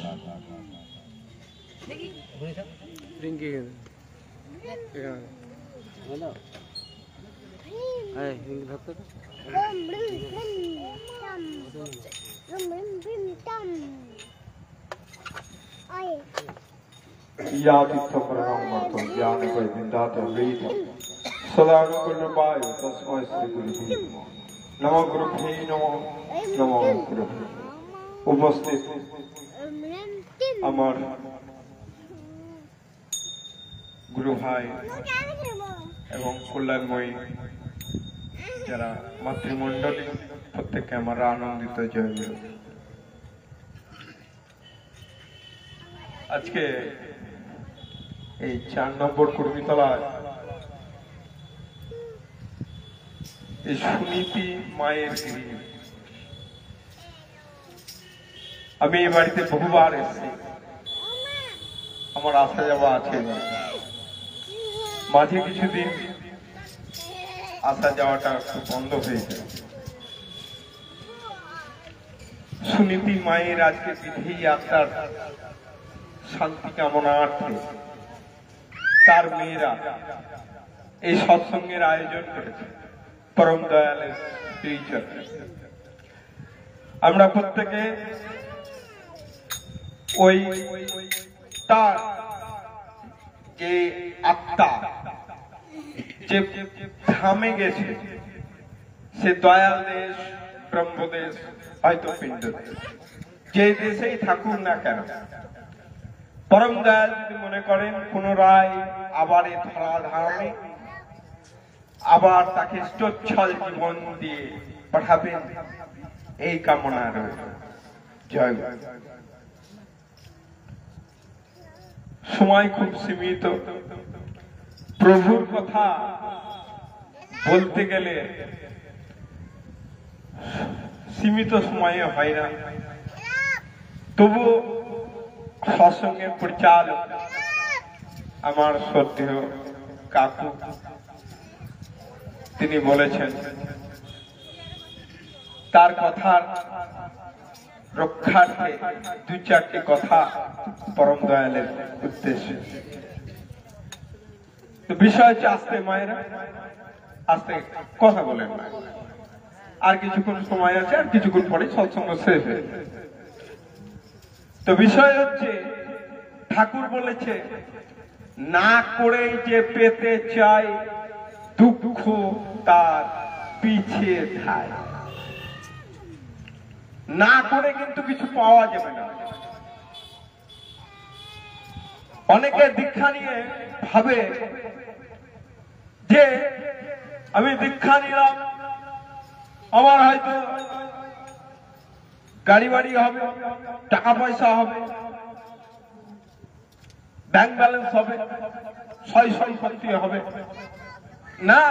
यातिथ्यकरणमर्थं ज्ञानवैविन्दातमृतं सदानुकूलपाय तस्मै श्रीगुरुभ्यो नमो। गुरुभ्यो नमो, नमो गुरुभ्यो। उपस्थित আমার গুরু ভাই এবং কল্যাণময়ী যারা মাতৃমণ্ডলী প্রত্যেককে আমরা আনন্দিত জয় গুরু। আজকে এই 4 নম্বর কর্মীতলায় এই সুনীতি মায়ের গৃহ, আমি এই বাড়িতে বহুবার এসেছি, আমার আসা যাওয়া আছে, মাঝে কিছুদিন আসা যাওয়াটা একটু বন্ধ হয়েছে। সুনীতি মায়ের আজকে বিধি আত্মার শান্তি কামনার্থে তার মেয়েরা এই সৎসঙ্গের আয়োজন করেছে পরম দয়ালের শ্রীচরণে। আমরা প্রত্যেকে ওই তার যে আত্মা যে থামে গেছে, সে দয়াল দেশ, ব্রহ্মদেশ, হয়তো পিণ্ড দেশ, যে দেশেই থাকুক না কেন, পরম দয়াল যদি মনে করেন পুনরায় আবার এ ধরাধামে আবার তাকে স্বচ্ছল জীবন দিয়ে পাঠাবেন, এই কামনা রয়েছে। জয় গুরু। সময় খুব সীমিত, প্রভুর কথা বলতে গেলে সীমিত সময়ে হয় না, তবু সৎসঙ্গের পরিচালক আমার শ্রদ্ধেয় কাকু তিনি বলেছেন, তার কথার রক্ষার্থে 2-4টি কথা পরম দয়ালের উদ্দেশ্যে। তো বিষয় হচ্ছে, আস্তে মায়েরা আস্তে কথা বলেন না, আর কিছুক্ষণ সময় আছে, আর কিছুক্ষণ পরে সৎসঙ্গ শেষ হয়ে যাবে। তো বিষয় হচ্ছে, ঠাকুর বলেছে না করে যে পেতে চায় দুঃখ তার পিছে ধায়। না করে কিন্তু কিছু পাওয়া যাবে না। অনেকে দীক্ষা নিয়ে ভাবে যে আমি দীক্ষা নিলাম, আমার হয়তো গাড়ি বাড়ি হবে, টাকা পয়সা হবে, ব্যাংক ব্যালেন্স হবে, সয় সম্পত্তি হবে। না,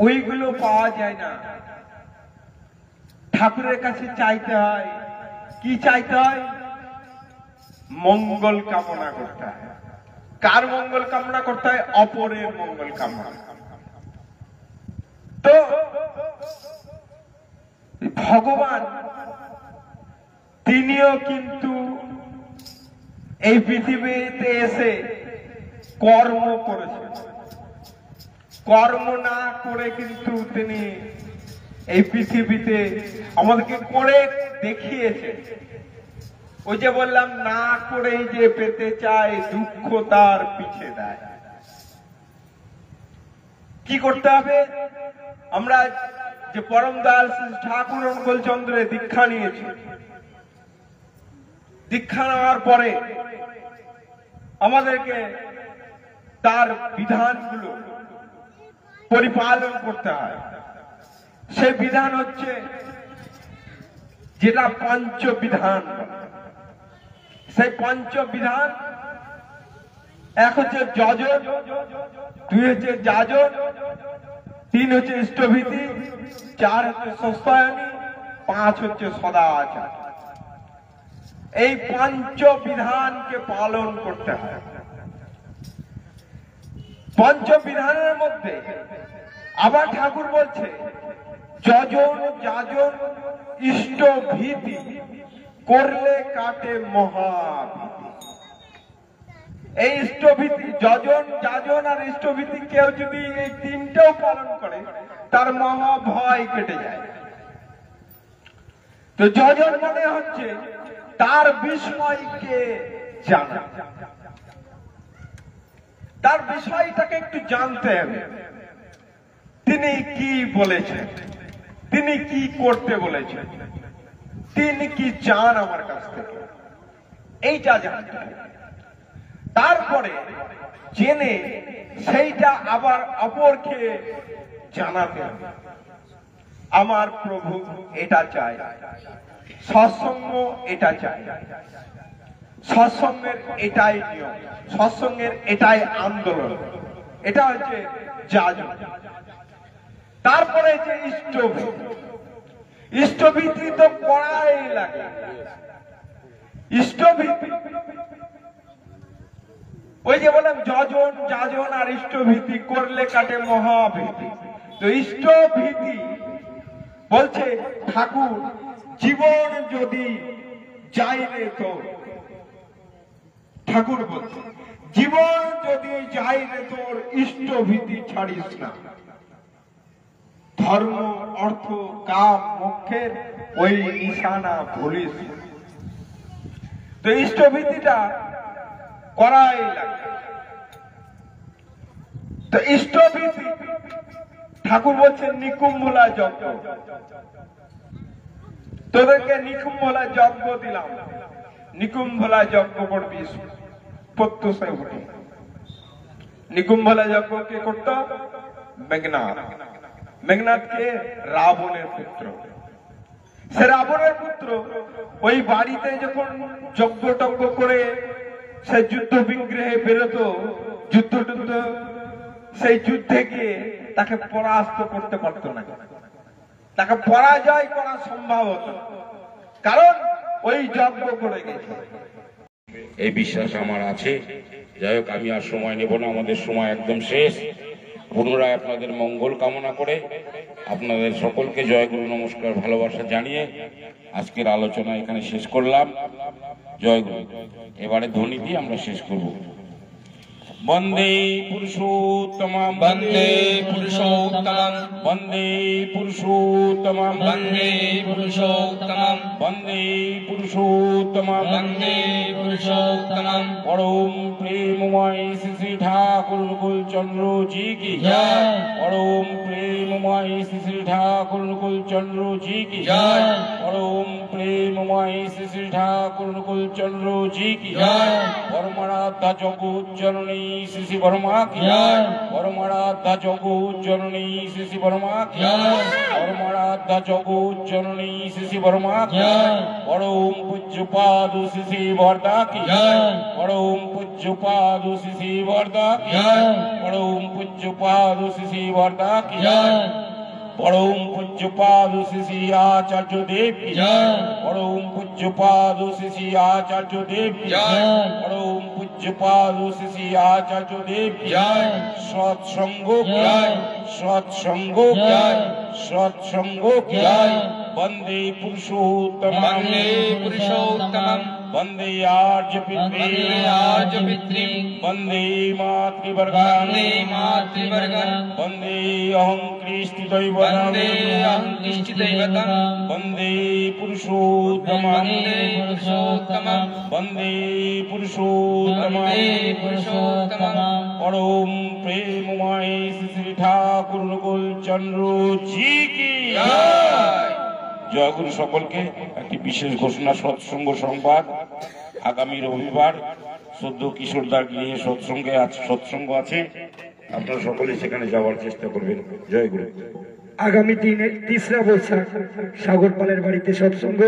ওইগুলো পাওয়া যায় না। ঠাকুরের কাছে চাইতে হয়, কি চাইতে হয়? মঙ্গল কামনা করতে হয়। কার মঙ্গল কামনা করতে হয়? অপরের মঙ্গল কামনা। তো ভগবান তিনিও কিন্তু এই পৃথিবীতে এসে কর্ম করেছেন। কর্ম না করে কিন্তু তিনি এই পৃথিবীতে আমাদেরকে করে দেখিয়েছেন। ওই যে বললাম, না করে যে পেতে চায় দুঃখ তার পিছে দেয়। কি করতে হবে? আমরা যে পরম দয়াল ঠাকুর অনুকূলচন্দ্রের দীক্ষা নিয়েছি, দীক্ষা নেওয়ার পরে আমাদেরকে তার বিধানগুলো পরিপালন করতে হয়। সেই বিধান হচ্ছে যেটা পঞ্চবিধান। সেই পঞ্চবিধান, এক হচ্ছে যজন, 2 হচ্ছে যাজন, 3 হচ্ছে ইষ্টভীতি, 4 হচ্ছে সস্তায়নী, 5 হচ্ছে সদাচার। এই পঞ্চবিধানকে পালন করতে হয়। পঞ্চবিধানের মধ্যে আবার ঠাকুর বলছে যজন, যাজন, ইষ্টভীতি করলে কাটে মহাভীতি। এই ইষ্টভীতি, যজন, যাজন আর ইষ্টভীতি কেউ যদি এই 3টেও পালন করে, তার মহাভয় কেটে যায়। তো যজন মানে হচ্ছে তার বিষয়কে জানা, তার বিষয়টাকে একটু জানতে হবে। তিনি কি বলেছেন, তিনি কি করতে বলেছেন, তিনি কি চান আমার কাছ থেকে, এইটা জানতে হবে। তারপরে জেনে সেইটা আবার অপরকে জানাতে হবে। আমার প্রভু এটা চায়, সৎসঙ্গ এটা চায়, সৎসঙ্গের এটাই নিয়ম, সৎসঙ্গের এটাই আন্দোলন, এটা হচ্ছে যাজন। তারপরে যে ইষ্টভীতি, ইষ্টভীতি তো করাই লাগে। ইষ্টভীতি ওই যে বললাম যজন যাজন আর ইষ্টভীতি করলে কাটে মহাভীতি। তো ইষ্টভীতি বলছে ঠাকুর জীবন যদি যাই রে তোর, ঠাকুর বলছে জীবন যদি যাই রে তোর ইষ্টভীতি ছাড়িস না। ধর্ম অর্থ কাম মোক্ষের ওই নিশানা ভুলিস। তো ইষ্টভীতিটা করাই লাগে। তো ইষ্টভীতি ঠাকুর বলছেন নিকুম্ভলা যজ্ঞ, তোদেরকে নিকুম্ভলা যজ্ঞ দিলাম, নিকুম্ভলা যজ্ঞ করবি প্রত্যুষে উঠে। নিকুম্ভলা যজ্ঞ কে করত? মেঘনাথ। মেঘনাথ কে? রাবণের পুত্র। সে রাবণের পুত্র ওই বাড়িতে যখন যজ্ঞ টজ্ঞ করে সে যুদ্ধ বিগ্রহে বেরোতো, যুদ্ধ টুদ্ধ, সেই যুদ্ধে গিয়ে তাকে পরাস্ত করতে পারতো না, তাকে পরাজয় করা সম্ভব হতো, কারণ ওই যজ্ঞ করে গেছে। এই বিশ্বাস আমার আছে। যাই হোক, আমি আর সময় নেব না, আমাদের সময় একদম শেষ। পুনরায় আপনাদের মঙ্গল কামনা করে আপনাদের সকলকে জয়গুরু নমস্কার ভালোবাসা জানিয়ে আজকের আলোচনা এখানে শেষ করলাম। জয়গুরু। এবারে ধ্বনি দিয়ে আমরা শেষ করব। বন্দে পুরুষোত্তমম, বন্দে পুরুষোত্তমম, বন্দে পুরুষোত্তমম, বন্দে পুরুষোত্তমম, বন্দে পুরুষোত্তমম, বন্দে পুরুষোত্তমম। পরম প্রেমময় শ্রী শ্রী ঠাকুর অনুকূল চন্দ্র জি কি জয়। পরম প্রেমময় শ্রী শ্রী ঠাকুর অনুকূল চন্দ্র জি কি জয়। পরম প্রেমময় শ্রী শ্রী ঠাকুর অনুকূল চন্দ্র জি কি জয়। পরমারাধ্যা জগৎ জননী শ্রী শ্রী বর্মা কি জয়। পরমারাধ্যা জগৎ জননী শ্রী শ্রী বর্মা কি জয়। পরমারাধ্যা জগৎ জননী শ্রী শ্রী বর্মা কি জয়। পরম পূজ্যপাদ শ্রী শ্রী বরদা কি জয়। পরম পূজ্যপাদ শ্রী শ্রী বরদা কি জয়। পরম পূজ্যপাদ শ্রী শ্রী বরদা কি জয়। পরম পূজ্যপাদ শ্রী শ্রী আচার্য দেব কি জয়। পরম পূজ্যপাদ শ্রী শ্রী আচার্য দেব কি জয়। পরম পূজ্যপাদ শ্রী শ্রী আচার্য দেব কি জয়। সৎসঙ্গ কি জয়। সৎসঙ্গ কি জয়। সৎসঙ্গ কি জয়। বন্দে পুরুষোত্তমম, বন্দে পুরুষোত্তমম, বন্দে আর্য বন্দে পিতৃ, আর্য পিতৃ, বন্দে মাতৃবর্গং, বন্দে মাতৃবর্গং, বন্দে অহং কৃষ্টি দৈবতং, বন্দে অহং কৃষ্টি দৈবতং, বন্দে পুরুষোত্তমম, বন্দে পুরুষোত্তমম, বন্দে পুরুষোত্তমম, বন্দে পুরুষোত্তমম। পরম প্রেমময় শ্রী শ্রী ঠাকুর অনুকূল চন্দ্র জি কি জয়। জয়গুরু। সকলকে একটি বিশেষ ঘোষণা, সৎসঙ্গ সংবাদ। আগামী রবিবার সদ্য কিশোরদার গৃহে সৎসঙ্গ আছে, আপনারা সকলে সেখানে যাওয়ার চেষ্টা করবেন। জয়গুরু। আগামী দিনে 3রা বৈশাখ সাগরপালের বাড়িতে সৎসঙ্গ।